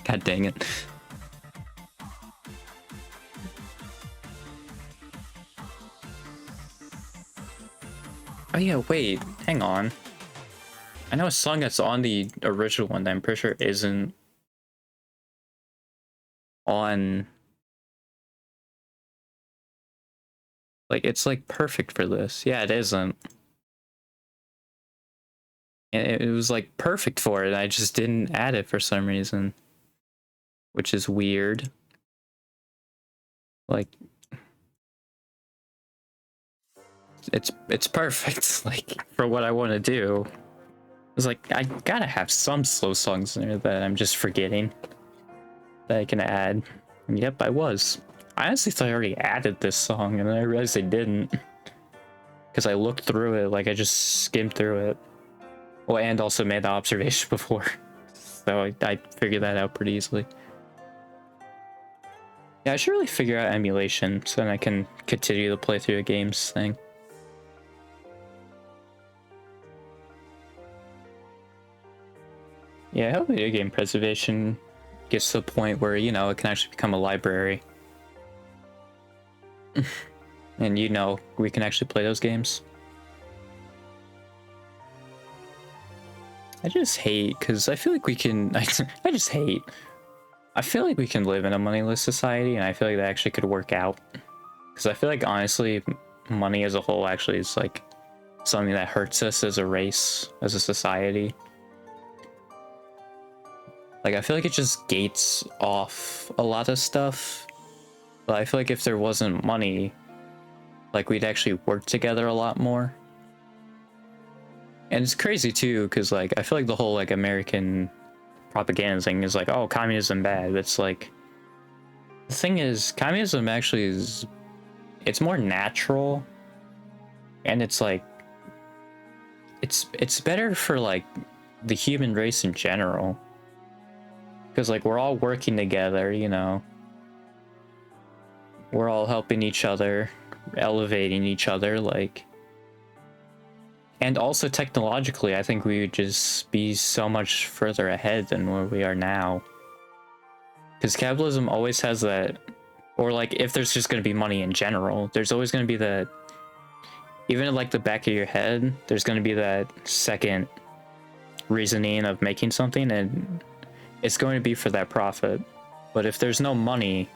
God dang it. Oh yeah, wait, hang on. I know a song that's on the original one that I'm pretty sure isn't on... like, it's like perfect for this. Yeah, it isn't. And it was like perfect for it, I just didn't add it for some reason. Which is weird. Like... it's perfect, like, for what I want to do. It's like, I gotta have some slow songs in there that I'm just forgetting that I can add. And yep, I was. I honestly thought I already added this song, and then I realized I didn't. Because I looked through it, like I just skimmed through it. Well, and also made the observation before. So I figured that out pretty easily. Yeah, I should really figure out emulation so then I can continue the playthrough of games thing. Yeah, I hope video game preservation gets to the point where, you know, it can actually become a library. And, you know, we can actually play those games. I just hate, because I feel like we can... I just hate. I feel like we can live in a moneyless society, and I feel like that actually could work out. Because I feel like, honestly, money as a whole actually is, like, something that hurts us as a race, as a society. Like, I feel like it just gates off a lot of stuff. But I feel like if there wasn't money, like, we'd actually work together a lot more. And it's crazy, too, because, like, I feel like the whole, like, American propaganda thing is like, oh, communism bad. It's like... the thing is, communism actually is... it's more natural. And it's, like... it's better for, like, the human race in general. Because, like, we're all working together, you know. We're all helping each other, elevating each other, like... and also technologically, I think we would just be so much further ahead than where we are now. Because capitalism always has that... or, like, if there's just going to be money in general, there's always going to be that... even in, like, the back of your head, there's going to be that second reasoning of making something, and it's going to be for that profit. But if there's no money,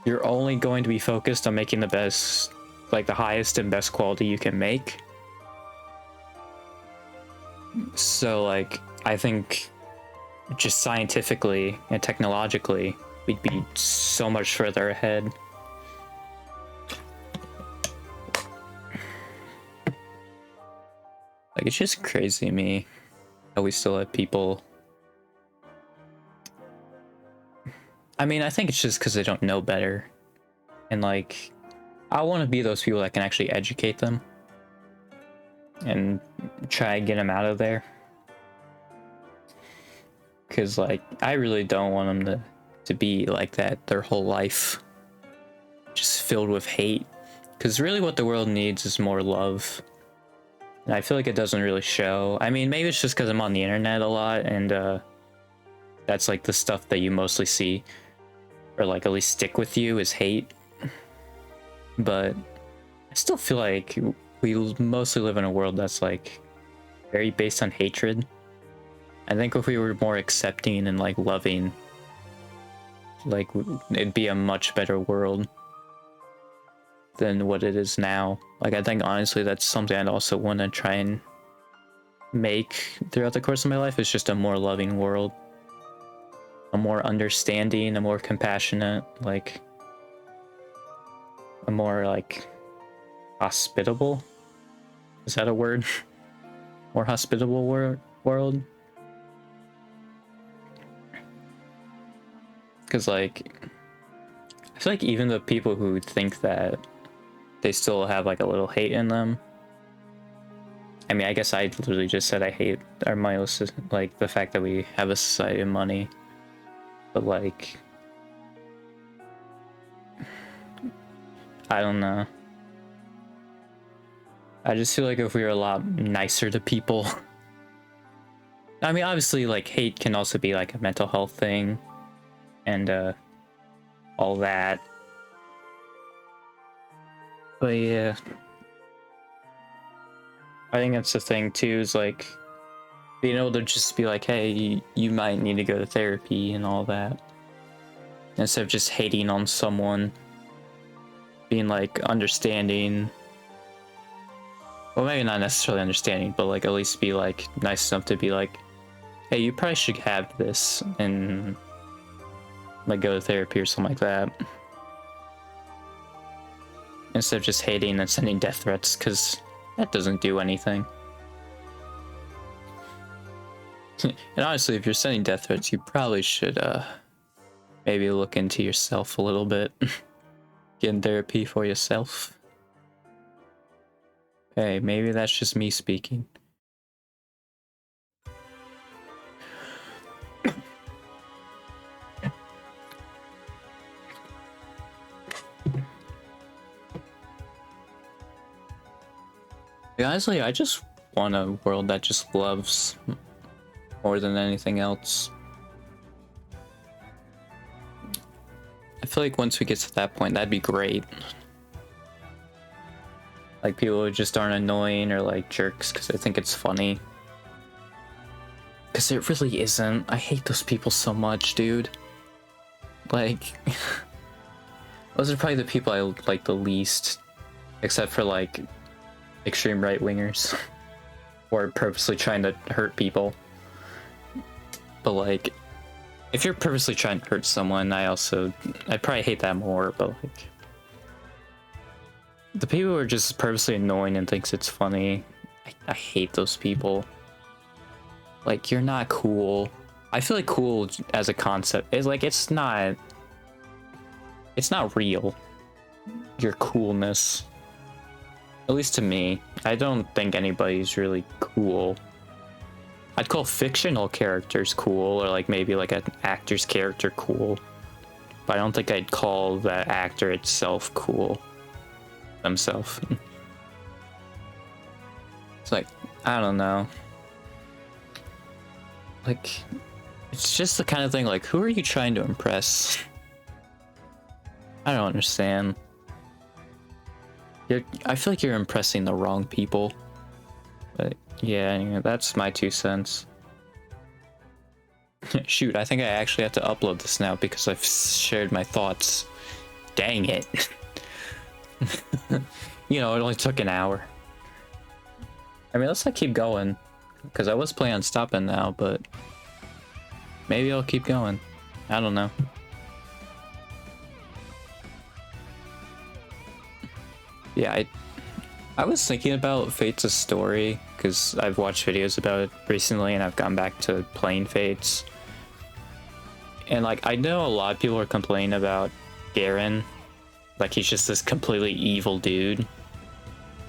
you're only going to be focused on making the best, like, the highest and best quality you can make. So, like, I think just scientifically and technologically, we'd be so much further ahead. Like, it's just crazy to me how we still have people... I mean, I think it's just because they don't know better. And, like, I want to be those people that can actually educate them and try and get them out of there. Because, like, I really don't want them to be like that their whole life. Just filled with hate. Because really what the world needs is more love. And I feel like it doesn't really show. I mean, maybe it's just because I'm on the internet a lot, and that's, like, the stuff that you mostly see. Or, like, at least stick with you is hate. But I still feel like we mostly live in a world that's, like, very based on hatred. I think if we were more accepting and, like, loving, like, it'd be a much better world than what it is now. Like, I think, honestly, that's something I'd also want to try and make throughout the course of my life, is just a more loving world. a more understanding, a more compassionate, like a more like hospitable. Is that a word? More hospitable world. Because like, I feel like even the people who think that they still have like a little hate in them. I mean, I guess I literally just said I hate our money, like the fact that we have a society of money. But like, I don't know. I just feel like if we were a lot nicer to people. I mean, obviously, like, hate can also be like a mental health thing and all that. But yeah, I think that's the thing too, is like being able to just be like, hey, you might need to go to therapy and all that, instead of just hating on someone. Being like understanding, well, maybe not necessarily understanding, but like at least be like nice enough to be like, hey, you probably should have this and like go to therapy or something like that, instead of just hating and sending death threats, because that doesn't do anything. And honestly, if you're sending death threats, you probably should maybe look into yourself a little bit. Get in therapy for yourself. Hey, maybe that's just me speaking. Honestly, I just want a world that just loves more than anything else. I feel like once we get to that point, that'd be great. Like people who just aren't annoying or like jerks because they think it's funny. Because it really isn't. I hate those people so much, dude. Like, those are probably the people I like the least, except for like extreme right wingers or purposely trying to hurt people. But like, if you're purposely trying to hurt someone, I'd probably hate that more. But like, the people who are just purposely annoying and thinks it's funny, I hate those people. Like, you're not cool. I feel like cool as a concept is like, it's not real. Your coolness, at least to me. I don't think anybody's really cool. I'd call fictional characters cool, or like maybe like an actor's character cool, but I don't think I'd call the actor itself cool themselves. It's like, I don't know. Like, it's just the kind of thing like, who are you trying to impress? I don't understand. I feel like you're impressing the wrong people. But yeah, anyway, that's my 2 cents. Shoot, I think I actually have to upload this now because I've shared my thoughts. Dang it. You know, it only took an hour. I mean, let's not keep going, because I was planning on stopping now, but maybe I'll keep going. I don't know. Yeah, I was thinking about Fates' story, because I've watched videos about it recently, and I've gone back to playing Fates. And like, I know a lot of people are complaining about Garen, like he's just this completely evil dude.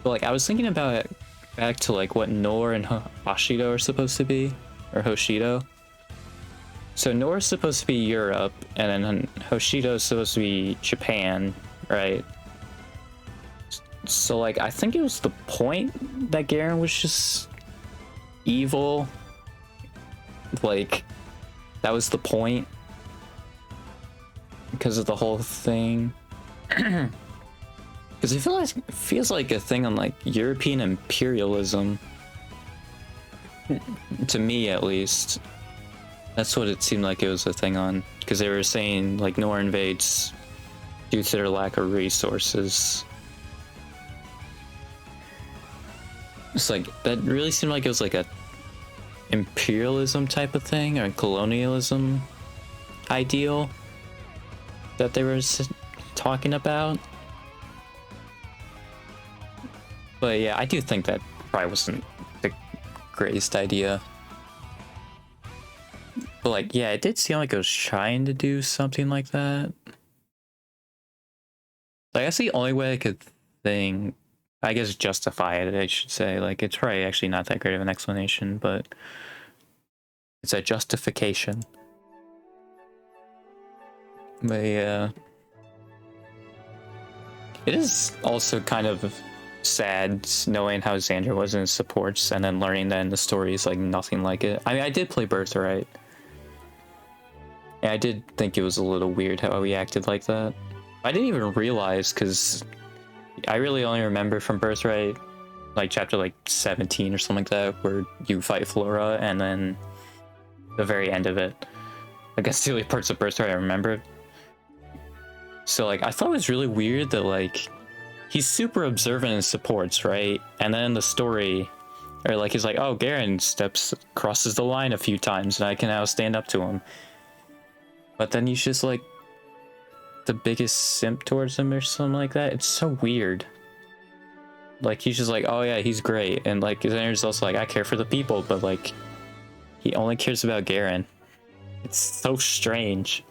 But like, I was thinking about it back to like what Nor and Hoshido are supposed to be, or Hoshido. So Nor is supposed to be Europe, and then Hoshido is supposed to be Japan, right? So like, I think it was the point that Garen was just evil. Like, that was the point because of the whole thing. Because it feels like a thing on like European imperialism, to me at least. That's what it seemed like it was a thing on, because they were saying like Nor invades due to their lack of resources. It's like, that really seemed like it was like a imperialism type of thing, or colonialism. ideal that they were talking about. But yeah, I do think that probably wasn't the greatest idea. But like, yeah, it did seem like it was trying to do something like that. Like, that's the only way I could think, I guess, justify it, I should say. Like, it's probably actually not that great of an explanation, but it's a justification. But yeah, it is also kind of sad knowing how Xander was in his supports and then learning that in the story is like nothing like it. I mean, I did play Birthright, and I did think it was a little weird how he acted like that. I didn't even realize, because I really only remember from Birthright like chapter like 17 or something like that, where you fight Flora, and then the very end of it. I guess the only parts of Birthright I remember. So like, I thought it was really weird that like he's super observant in supports, right? And then in the story, or like he's like, oh, Garen crosses the line a few times and I can now stand up to him. But then he's just like the biggest simp towards him or something like that. It's so weird. Like, he's just like, oh yeah, he's great. And like, Xander's also like, I care for the people, but like, he only cares about Garen. It's so strange.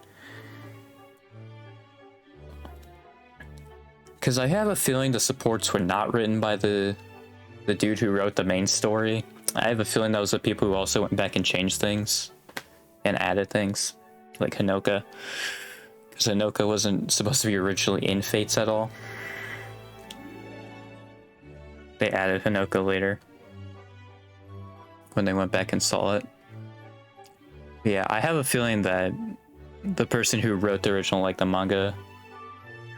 Because I have a feeling the supports were not written by the dude who wrote the main story. I have a feeling those are people who also went back and changed things and added things, like Hinoka. Because Hinoka wasn't supposed to be originally in Fates at all. They added Hinoka later when they went back and saw it. Yeah, I have a feeling that the person who wrote the original, like the manga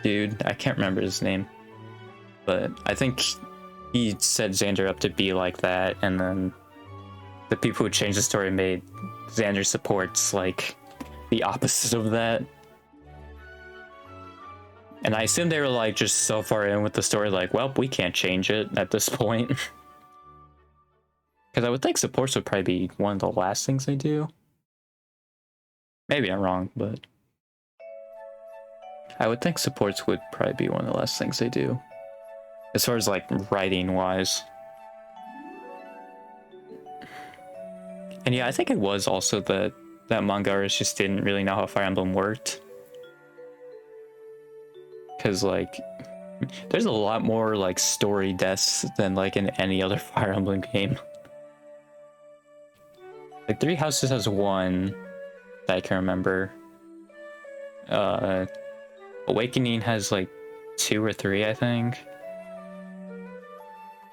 dude, I can't remember his name, but I think he set Xander up to be like that, and then the people who changed the story made Xander supports like the opposite of that. And I assume they were like just so far in with the story, like, well, we can't change it at this point. Because I would think supports would probably be one of the last things they do. Maybe I'm wrong, but I would think supports would probably be one of the last things they do, as far as like writing wise. And yeah, I think it was also that manga artist just didn't really know how Fire Emblem worked. Because like, there's a lot more like story deaths than like in any other Fire Emblem game. Like Three Houses has one that I can remember. Awakening has like 2 or 3, I think.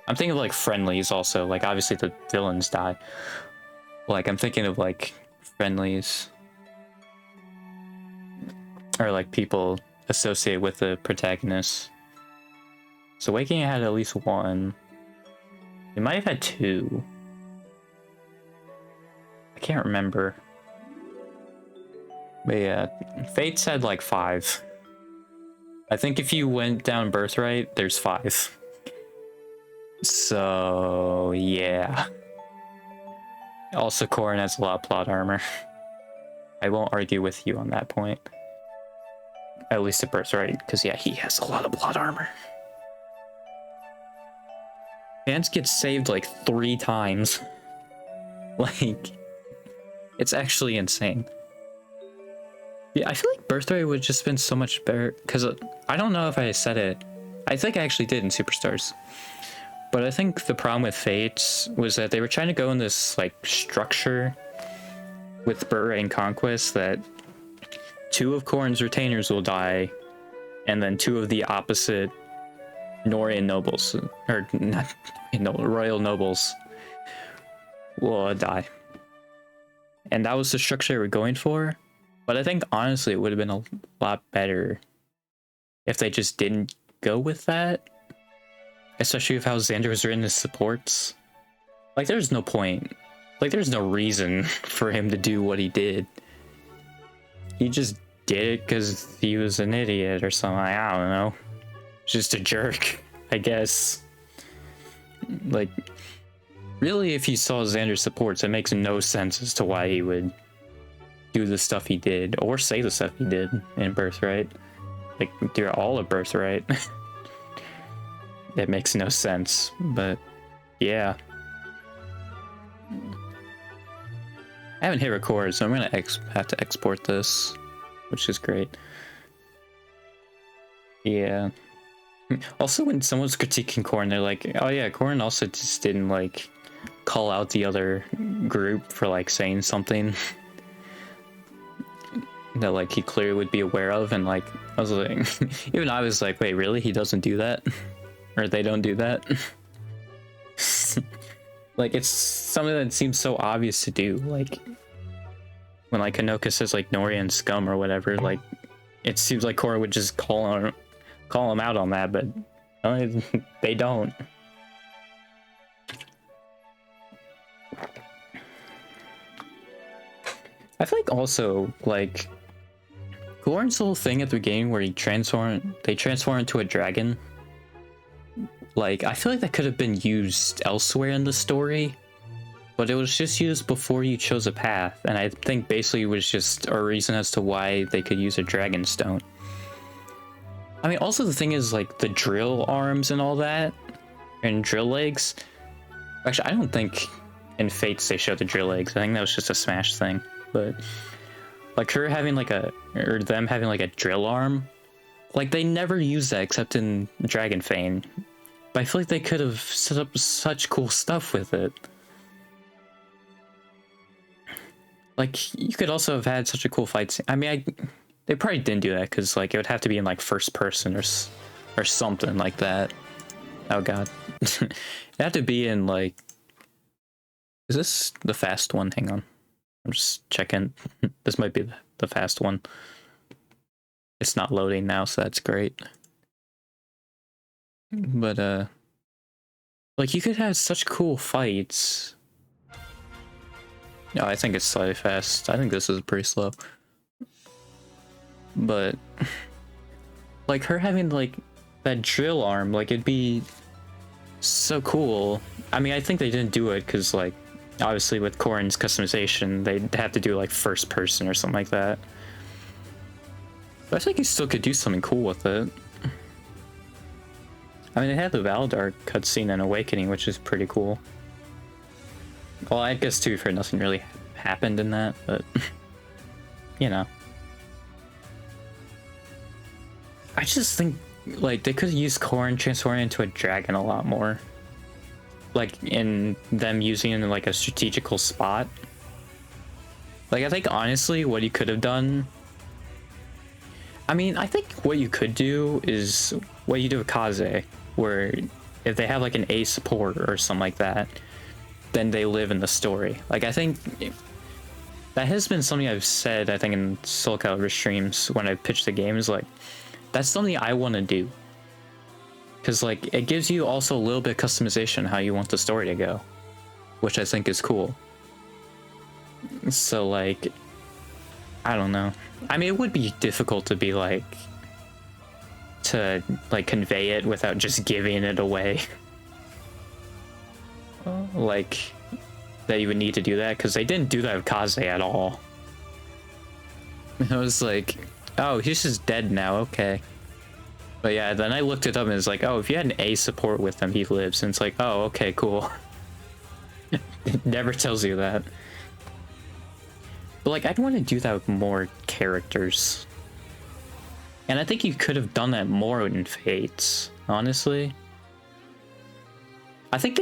I'm thinking of like friendlies also. Like obviously the villains die. Like I'm thinking of like friendlies, or like people associated with the protagonist. So Awakening had at least 1. It might have had 2. I can't remember. But yeah, Fates had like 5. I think if you went down Birthright, there's 5. So yeah. Also, Corrin has a lot of plot armor. I won't argue with you on that point. At least at Birthright, because yeah, he has a lot of plot armor. Vance gets saved like 3 times. Like, it's actually insane. Yeah, I feel like Birthright would have just been so much better, because I don't know if I said it. I think I actually did in Superstars. But I think the problem with Fates was that they were trying to go in this like structure with Birthright and Conquest that 2 of Corrin's retainers will die, and then 2 of the opposite Nohrian nobles, or not, royal nobles, will die. And that was the structure they were going for. But I think honestly it would have been a lot better if they just didn't go with that. Especially with how Xander was written as supports. Like, there's no point. Like, there's no reason for him to do what he did. He just did it because he was an idiot or something. I don't know. Just a jerk, I guess. Like, really, if you saw Xander's supports, it makes no sense as to why he would do the stuff he did or say the stuff he did in Birthright. Like, they're all a Birthright. It makes no sense, but yeah. I haven't hit record, so I'm gonna have to export this, which is great. Yeah. Also, when someone's critiquing Corrin, they're like, oh yeah, Corrin also just didn't, like, call out the other group for, like, saying something that, like, he clearly would be aware of, and, like, I was like, even I was like, wait, really? He doesn't do that? Or they don't do that? Like, it's something that seems so obvious to do, like, when, like, Hanoka says, like, Noria and Scum or whatever, like, it seems like Corrin would just call him out on that, but they don't. I feel like also, like, Corrin's whole thing at the beginning where they transform into a dragon, like, I feel like that could have been used elsewhere in the story, but it was just used before you chose a path, and I think basically it was just a reason as to why they could use a dragon stone. I mean, also the thing is, like, the drill arms and all that, and drill legs. Actually, I don't think in Fates they showed the drill legs. I think that was just a Smash thing. But, like, her having, like, or them having, like, a drill arm, like, they never use that except in Dragonfane. But I feel like they could have set up such cool stuff with it. Like, you could also have had such a cool fight scene. I mean, they probably didn't do that because, like, it would have to be in, like, first person or something like that. Oh god. It had to be in, like, is this the fast one? Hang on, I'm just checking. This might be the fast one. It's not loading now, so that's great. But like, you could have such cool fights. No, I think it's slightly fast. I think this is pretty slow. But, like, her having, like, that drill arm, like, it'd be so cool. I mean, I think they didn't do it because, like, obviously with Corrin's customization, they'd have to do, like, first person or something like that. But I think you still could do something cool with it. I mean, they had the Valdar cutscene in Awakening, which is pretty cool. Well, I guess, too, for nothing really happened in that, but, you know. I just think, like, they could use Corrin transforming into a dragon a lot more. Like, in them using it in, like, a strategical spot. Like, I think, honestly, what you could have done... I mean, I think what you could do is what you do with Kaze, where if they have, like, an A support or something like that, then they live in the story. Like, I think... that has been something I've said, I think, in Soul Calibur streams when I pitched the game, is, like, that's something I want to do. Because, like, it gives you also a little bit of customization how you want the story to go, which I think is cool. So, like, I don't know. I mean, it would be difficult to be, like, to, like, convey it without just giving it away. Like, that you would need to do that, because they didn't do that with Kaze at all. I was like, oh, he's just dead now, okay. But yeah, then I looked it up and it's like, oh, if you had an A support with him, he lives. And it's like, oh, okay, cool. It never tells you that. But, like, I'd want to do that with more characters. And I think you could have done that more in Fates, honestly. I think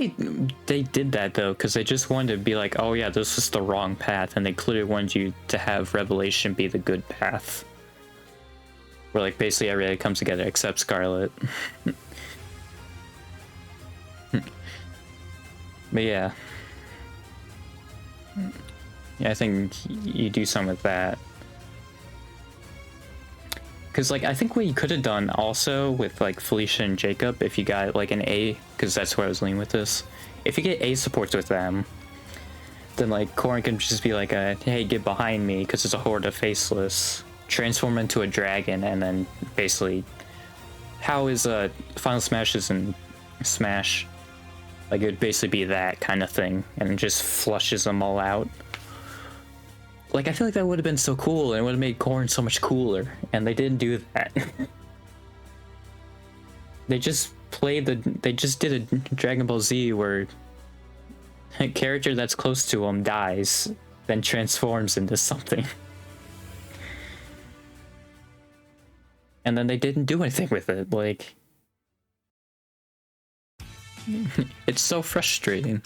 they did that, though, because they just wanted to be like, oh yeah, this is the wrong path, and they clearly wanted you to have Revelation be the good path. Where, like, basically everybody comes together except Scarlet. But yeah. Yeah, I think you do something with that. Because, like, I think what you could have done also with, like, Felicia and Jacob, if you got, like, an A, because that's where I was leaning with this. If you get A supports with them, then, like, Corrin can just be like, hey, get behind me, because it's a horde of Faceless. Transform into a dragon, and then basically, how is Final Smashes and Smash? Like, it would basically be that kind of thing, and it just flushes them all out. like, I feel like that would have been so cool and it would have made Corrin so much cooler, and they didn't do that. They just did a Dragon Ball Z where a character that's close to him dies, then transforms into something. And then they didn't do anything with it, like... It's so frustrating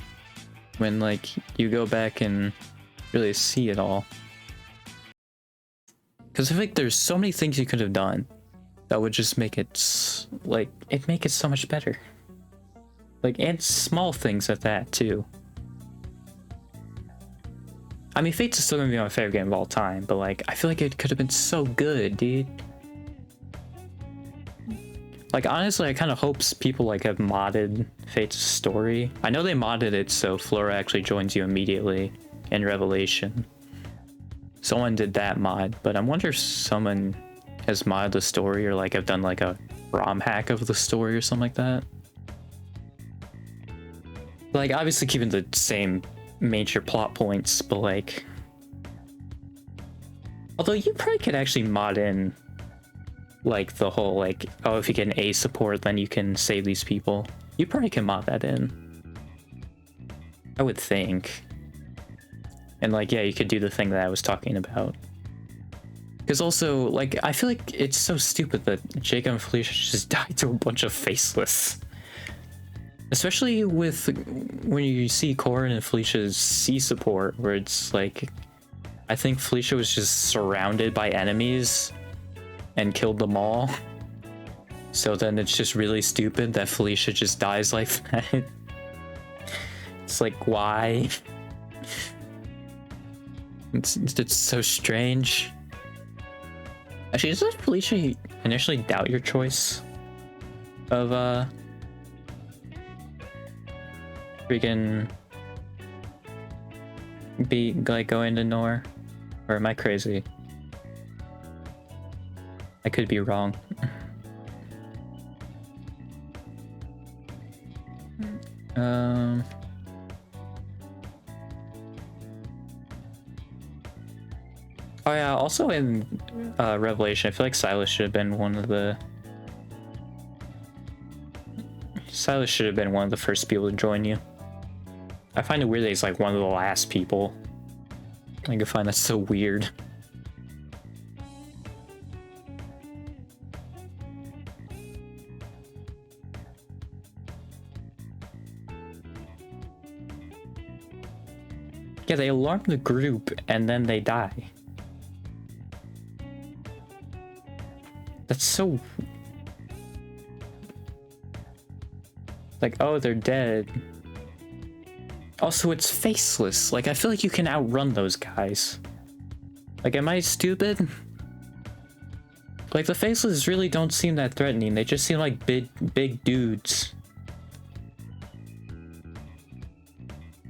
when, like, you go back and really see it all. Because I think there's so many things you could have done that would just make it, like, make it so much better. Like, and small things at that, too. I mean, Fates is still gonna be my favorite game of all time, but, like, I feel like it could have been so good, dude. Like, honestly, I kind of hope people, like, have modded Fate's story. I know they modded it so Flora actually joins you immediately in Revelation. Someone did that mod, but I wonder if someone has modded the story or, like, have done, like, a ROM hack of the story or something like that. Like, obviously keeping the same major plot points, but, like... Although you probably could actually mod in, like, the whole, like, oh, if you get an A support, then you can save these people. You probably can mod that in. I would think. And, like, yeah, you could do the thing that I was talking about. Because also, like, I feel like it's so stupid that Jacob and Felicia just died to a bunch of faceless. Especially with when you see Corrin and Felicia's C support, where it's like, I think Felicia was just surrounded by enemies and killed them all. So then it's just really stupid that Felicia just dies like that. It's like, why? It's so strange. Actually, does Felicia initially doubt your choice of freaking be like going to Nor? Or am I crazy? I could be wrong. Oh yeah, also in Revelation, I feel like Silas should have been one of the... Silas should have been one of the first people to join you. I find it weird that he's like one of the last people. I find that so weird. Yeah, they alarm the group and then they die. That's so... Like, oh, they're dead. Also, it's faceless. Like, I feel like you can outrun those guys. Like, am I stupid? Like, the faceless really don't seem that threatening. They just seem like big dudes.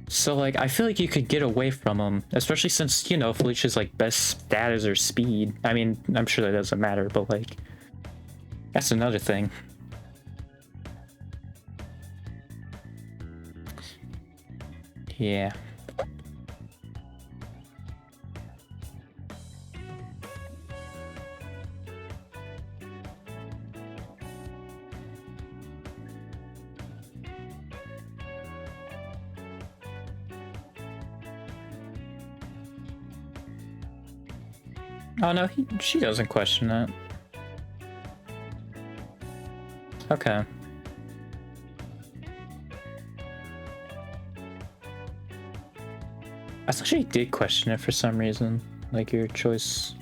So, like, I feel like you could get away from them. Especially since, you know, Felicia's, like, best stat is her speed. I mean, I'm sure that doesn't matter, but, like... That's another thing. Yeah. Oh no, she doesn't question it. Okay. I thought she did question it for some reason, like your choice.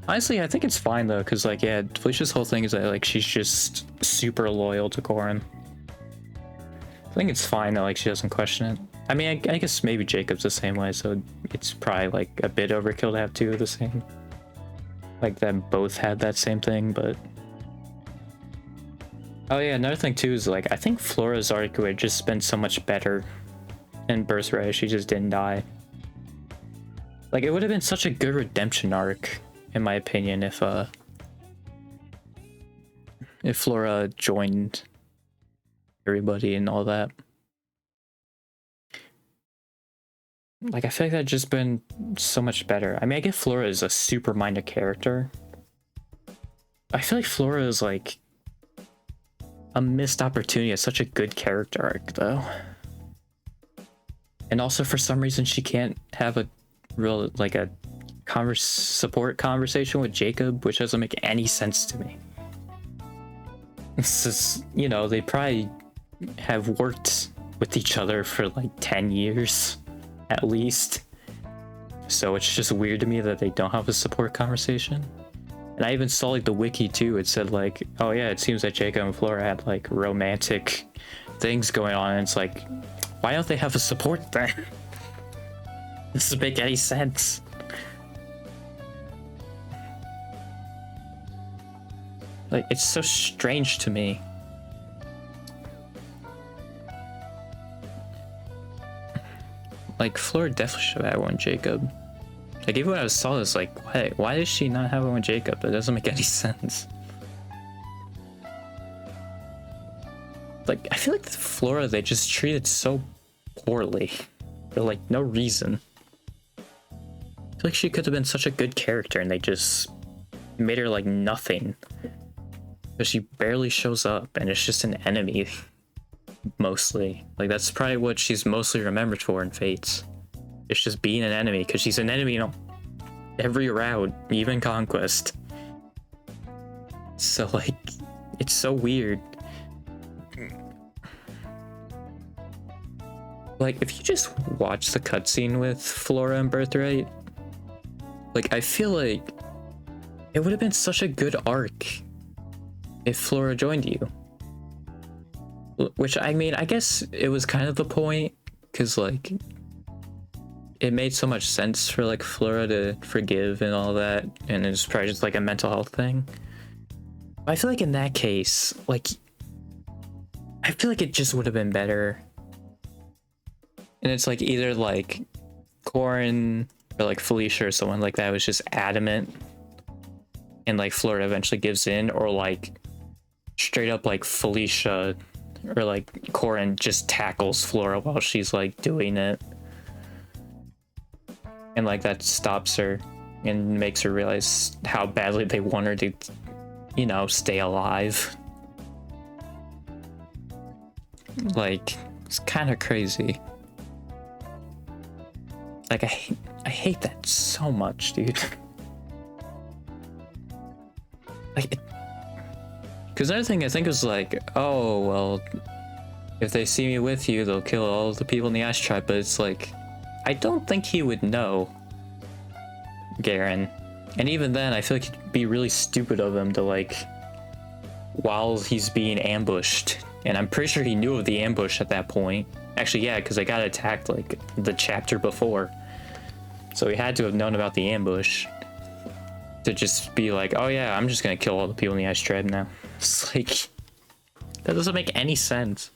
Honestly, I think it's fine though, because like, yeah, Felicia's whole thing is that like she's just super loyal to Corrin. I think it's fine that like she doesn't question it. I mean, I guess maybe Jacob's the same way, so it's probably like a bit overkill to have two of the same. Like them both had that same thing, but... Oh yeah, another thing too is like, I think Flora's arc would have just been so much better in Birthright if she just didn't die. Like, it would have been such a good redemption arc, in my opinion, if Flora joined everybody and all that. Like, I feel like that'd just been so much better. I mean, I get Flora is a super minor character. I feel like Flora is like a missed opportunity as such a good character arc, though. And also, for some reason, she can't have a real, like, a support conversation with Jacob, which doesn't make any sense to me. This is, you know, they probably have worked with each other for like 10 years at least. So it's just weird to me that they don't have a support conversation. And I even saw like the wiki too. It said like, oh yeah, it seems that Jacob and Flora had like romantic things going on. And it's like, why don't they have a support thing? This doesn't make any sense. Like, it's so strange to me. Like, Flora definitely should have had one Jacob. Like, even when I saw this, like, why does she not have one Jacob? That doesn't make any sense. Like, I feel like Flora, they just treated so poorly. For, like, no reason. I feel like she could have been such a good character, and they just made her, like, nothing. Because she barely shows up, and it's just an enemy. Mostly. Like, that's probably what she's mostly remembered for in Fates. It's just being an enemy, because she's an enemy, you know, every route, even Conquest. So, like, it's so weird. Like, if you just watch the cutscene with Flora and Birthright, like, I feel like it would have been such a good arc if Flora joined you. Which, I mean, I guess it was kind of the point, because, like, it made so much sense for, like, Flora to forgive and all that, and it's probably just, like, a mental health thing. But I feel like in that case, like, I feel like it just would have been better. And it's, like, either, like, Corin or, like, Felicia or someone like that was just adamant, and, like, Flora eventually gives in, or, like, straight up, like, Felicia or like Corin just tackles Flora while she's like doing it, and like that stops her and makes her realize how badly they want her to, you know, stay alive. Like, it's kind of crazy. Like, I hate that so much, dude. Like, because another thing I think was like, oh, well, if they see me with you, they'll kill all the people in the Ice Tribe. But it's like, I don't think he would know, Garen. And even then, I feel like it'd be really stupid of him to, like, while he's being ambushed. And I'm pretty sure he knew of the ambush at that point. Actually, yeah, because I got attacked, like, the chapter before. So he had to have known about the ambush. To just be like, oh yeah, I'm just gonna kill all the people in the Ice Tribe now. It's like, that doesn't make any sense.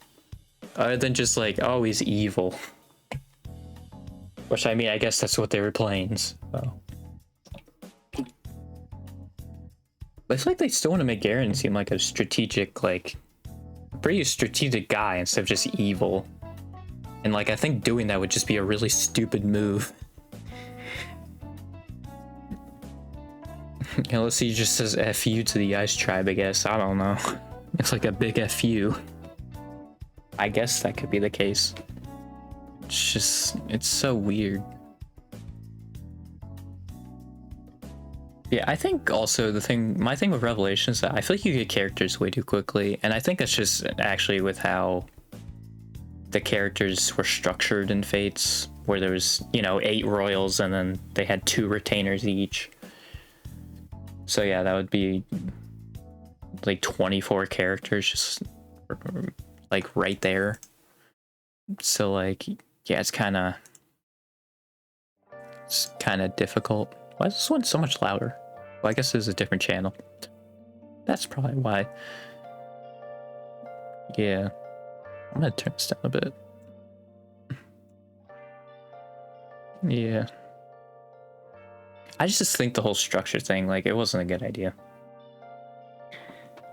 Other than just like, oh, he's evil. Which, I mean, I guess that's what they were playing, so. But I feel like they still want to make Garen seem like a strategic, like, pretty strategic guy instead of just evil. And like, I think doing that would just be a really stupid move. Unless he just says F you to the Ice Tribe, I guess. I don't know. It's like a big F you. I guess that could be the case. It's just, it's so weird. Yeah, I think also my thing with Revelation is that I feel like you get characters way too quickly. And I think that's just actually with how the characters were structured in Fates, where there was, you know, 8 royals and then they had 2 retainers each. So yeah, that would be like 24 characters just like right there. So like, yeah, it's kind of difficult. Why is this one so much louder? Well, I guess this is a different channel. That's probably why. Yeah, I'm gonna turn this down a bit. Yeah. I just think the whole structure thing, like, it wasn't a good idea.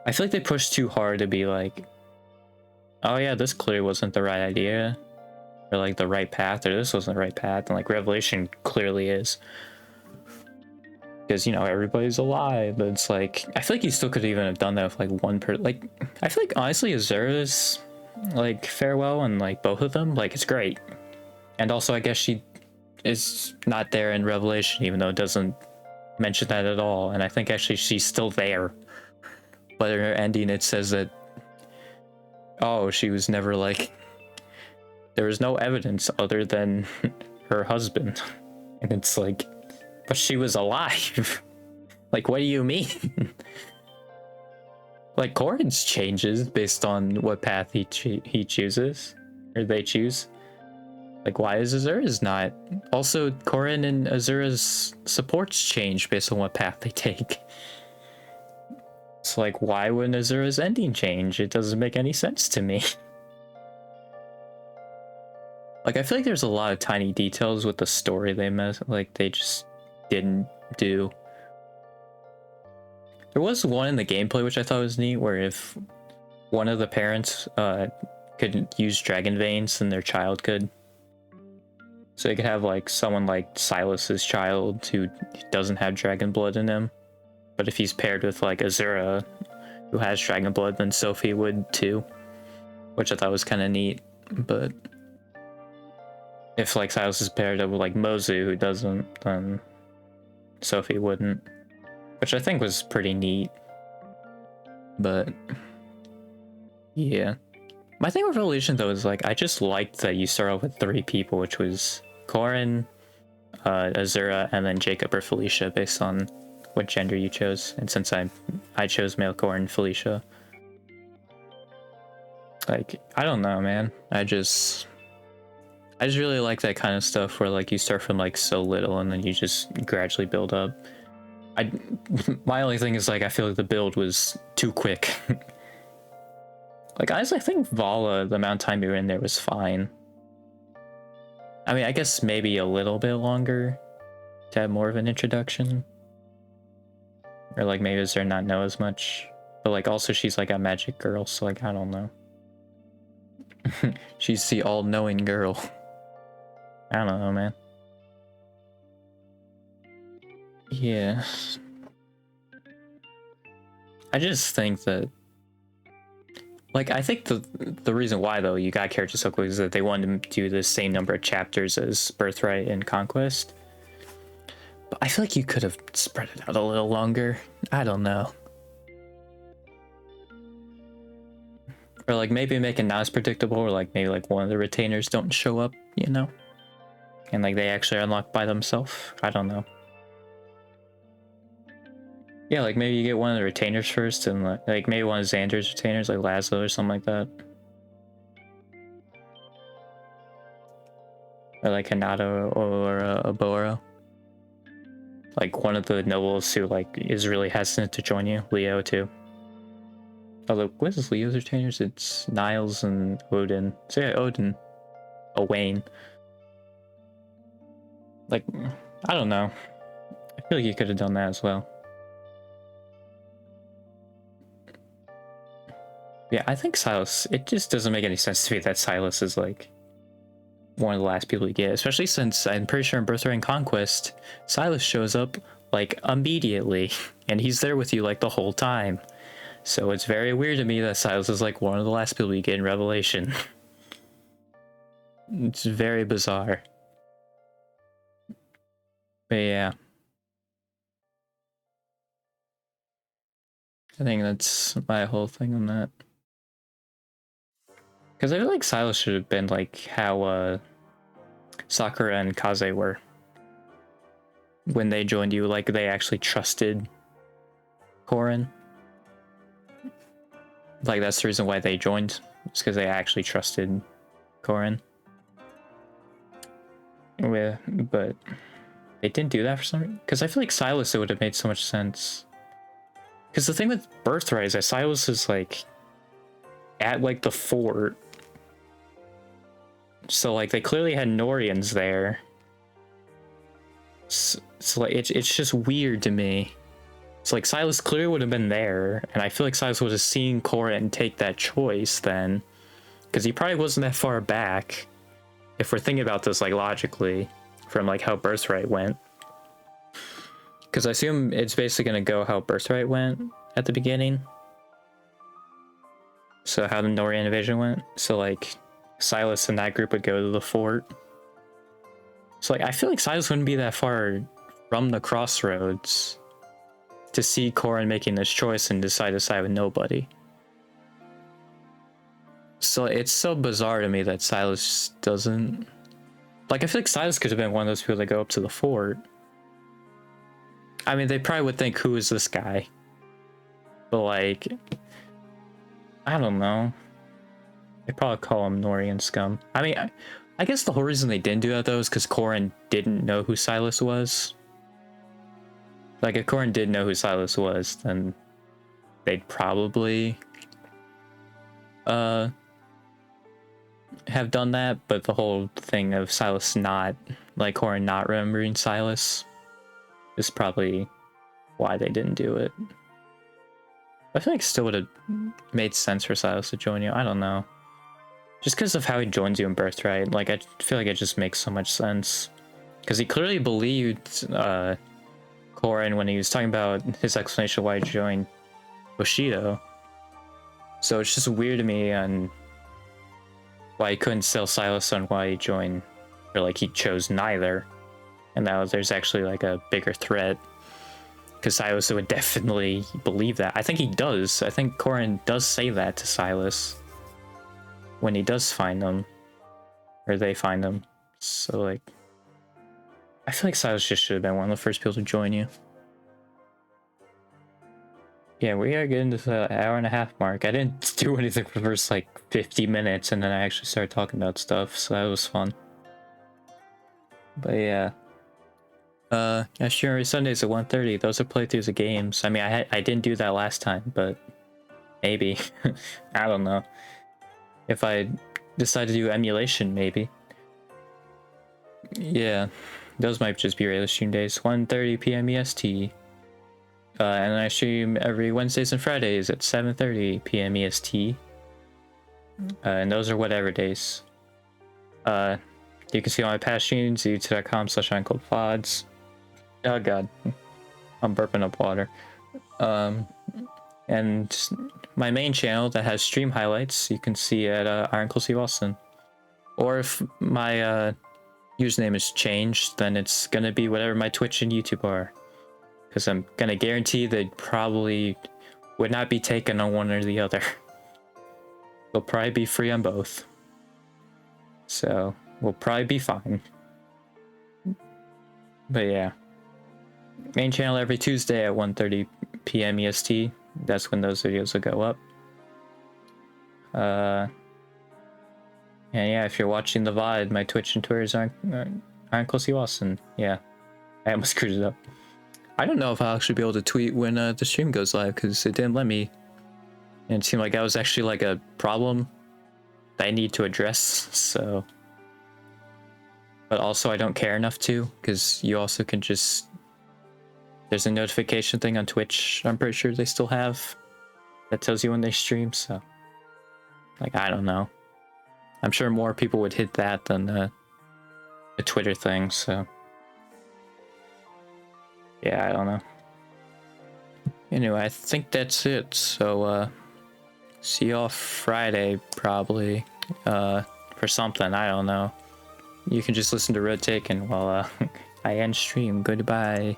I feel like they pushed too hard to be like, oh yeah, this clearly wasn't the right idea. or like the right path, or this wasn't the right path, and like Revelation clearly is. Because, you know, everybody's alive, but it's like, I feel like you still could even have done that with like one person. Like, I feel like honestly Azura's like farewell and like both of them, like it's great. And also I guess she is not there in Revelation, even though it doesn't mention that at all. And I think actually she's still there, but in her ending it says that, oh, she was never like, there was no evidence other than her husband. And it's like, but she was alive. Like, what do you mean? Like, Corrin's changes based on what path he chooses, or they choose. Like, why is Azura's not? Also, Corrin and Azura's supports change based on what path they take. It's like, why wouldn't Azura's ending change? It doesn't make any sense to me. Like, I feel like there's a lot of tiny details with the story they just didn't do. There was one in the gameplay which I thought was neat, where if one of the parents could use dragon veins, then their child could. So they could have like someone like Silas's child who doesn't have dragon blood in him, but if he's paired with like Azura, who has dragon blood, then Sophie would too, which I thought was kind of neat. But if like Silas is paired up with like Mozu, who doesn't, then Sophie wouldn't, which I think was pretty neat. But yeah, my thing with Revelation though is like, I just liked that you start off with 3 people, which was Corrin, Azura, and then Jacob or Felicia based on what gender you chose. And since I chose male Corrin, Felicia. Like, I don't know, man. I just really like that kind of stuff where like you start from like so little and then you just gradually build up. My only thing is like, I feel like the build was too quick. Like, honestly, I think Vala, the amount of time you were in there was fine. I mean, I guess maybe a little bit longer to have more of an introduction. Or like maybe Azura not know as much. But like also she's like a magic girl, so like I don't know. She's the all-knowing girl. I don't know, man. Yeah. I just think that, like, I think the reason why though you got characters so quick is that they wanted to do the same number of chapters as Birthright and Conquest. But I feel like you could have spread it out a little longer. I don't know. Or like maybe make it not as predictable, or like maybe like one of the retainers don't show up, you know? And like they actually unlock by themselves. I don't know. Yeah, like maybe you get one of the retainers first, and like maybe one of Xander's retainers, like Laszlo or something like that. Or like Hinata or Oboro. Like one of the nobles who like is really hesitant to join you, Leo too. Although, what is Leo's retainers? It's Niles and Odin. So yeah, Odin. Owain. Like, I don't know. I feel like you could have done that as well. Yeah, I think Silas, it just doesn't make any sense to me that Silas is like one of the last people you get, especially since I'm pretty sure in Birthright and Conquest, Silas shows up like immediately, and he's there with you like the whole time. So it's very weird to me that Silas is like one of the last people you get in Revelation. It's very bizarre. But yeah. I think that's my whole thing on that. Because I feel like Silas should have been like how Sakura and Kaze were. When they joined you, like they actually trusted Corrin. Like that's the reason why they joined. It's because they actually trusted Corrin. Yeah, but they didn't do that for some reason. Because I feel like Silas, it would have made so much sense. Because the thing with Birthright is that Silas is like at like the fort. So like they clearly had Norians there. So like it's just weird to me. It's like Silas clearly would have been there, and I feel like Silas would have seen Corrin and take that choice then, because he probably wasn't that far back. if we're thinking about this like logically from like how Birthright went, because I assume it's basically going to go how Birthright went at the beginning. So how the Noria invasion went. So like Silas and that group would go to the fort. So like I feel like Silas wouldn't be that far from the crossroads to see Corrin making this choice and decide to side with nobody. So it's so bizarre to me that Silas doesn't... Like, I feel like Silas could have been one of those people that go up to the fort. I mean, they probably would think, who is this guy? But, like... I don't know. They probably call him Norian scum. I mean, I guess the whole reason they didn't do that, though, is because Corrin didn't know who Silas was. Like, if Corrin did know who Silas was, then they'd probably... have done that, but the whole thing of Silas not, like Corrin not remembering Silas is probably why they didn't do it. I feel like it still would have made sense for Silas to join you. I don't know. Just because of how he joins you in Birthright, like I feel like it just makes so much sense. Because he clearly believed Corrin when he was talking about his explanation of why he joined Bushido. So it's just weird to me on why he couldn't sell Silas on why he joined, or like he chose neither. And now there's actually like a bigger threat. Because Silas would definitely believe that. I think he does. I think Corrin does say that to Silas when he does find them, or they find them. So like, I feel like Silas just should have been one of the first people to join you. Yeah, we are getting to the hour and a half mark. I didn't do anything for the first like 50 minutes, and then I actually started talking about stuff, so that was fun. But yeah. Sure, Sundays at 1:30. Those are playthroughs of games. I mean, I didn't do that last time, but maybe. I don't know. If I decide to do emulation, maybe. Yeah, those might just be regular stream days. 1:30 p.m. EST. And I stream every Wednesdays and Fridays at 7:30 p.m. EST. And those are whatever days. You can see all my past streams, youtube.com/uncledpods. Oh god, I'm burping up water. And my main channel that has stream highlights, you can see at IroncleCWilson. Or if my username is changed, then it's gonna be whatever my Twitch and YouTube are. Because I'm gonna guarantee they probably would not be taken on one or the other. They'll probably be free on both. So we'll probably be fine. But yeah. Main channel every Tuesday at 1:30 p.m. EST. That's when those videos will go up. And yeah, if you're watching the VOD, my Twitch and Twitters aren't IroncleCWilson. Yeah, I almost screwed it up. I don't know if I'll actually be able to tweet when the stream goes live, because it didn't let me. And it seemed like that was actually like a problem that I need to address, so. But also I don't care enough to, because you also can just... There's a notification thing on Twitch, I'm pretty sure they still have, that tells you when they stream, so. Like, I don't know. I'm sure more people would hit that than the Twitter thing, so. Yeah, I don't know. Anyway, I think that's it. So, see y'all Friday, probably. For something, I don't know. You can just listen to Road Taken while I end stream. Goodbye.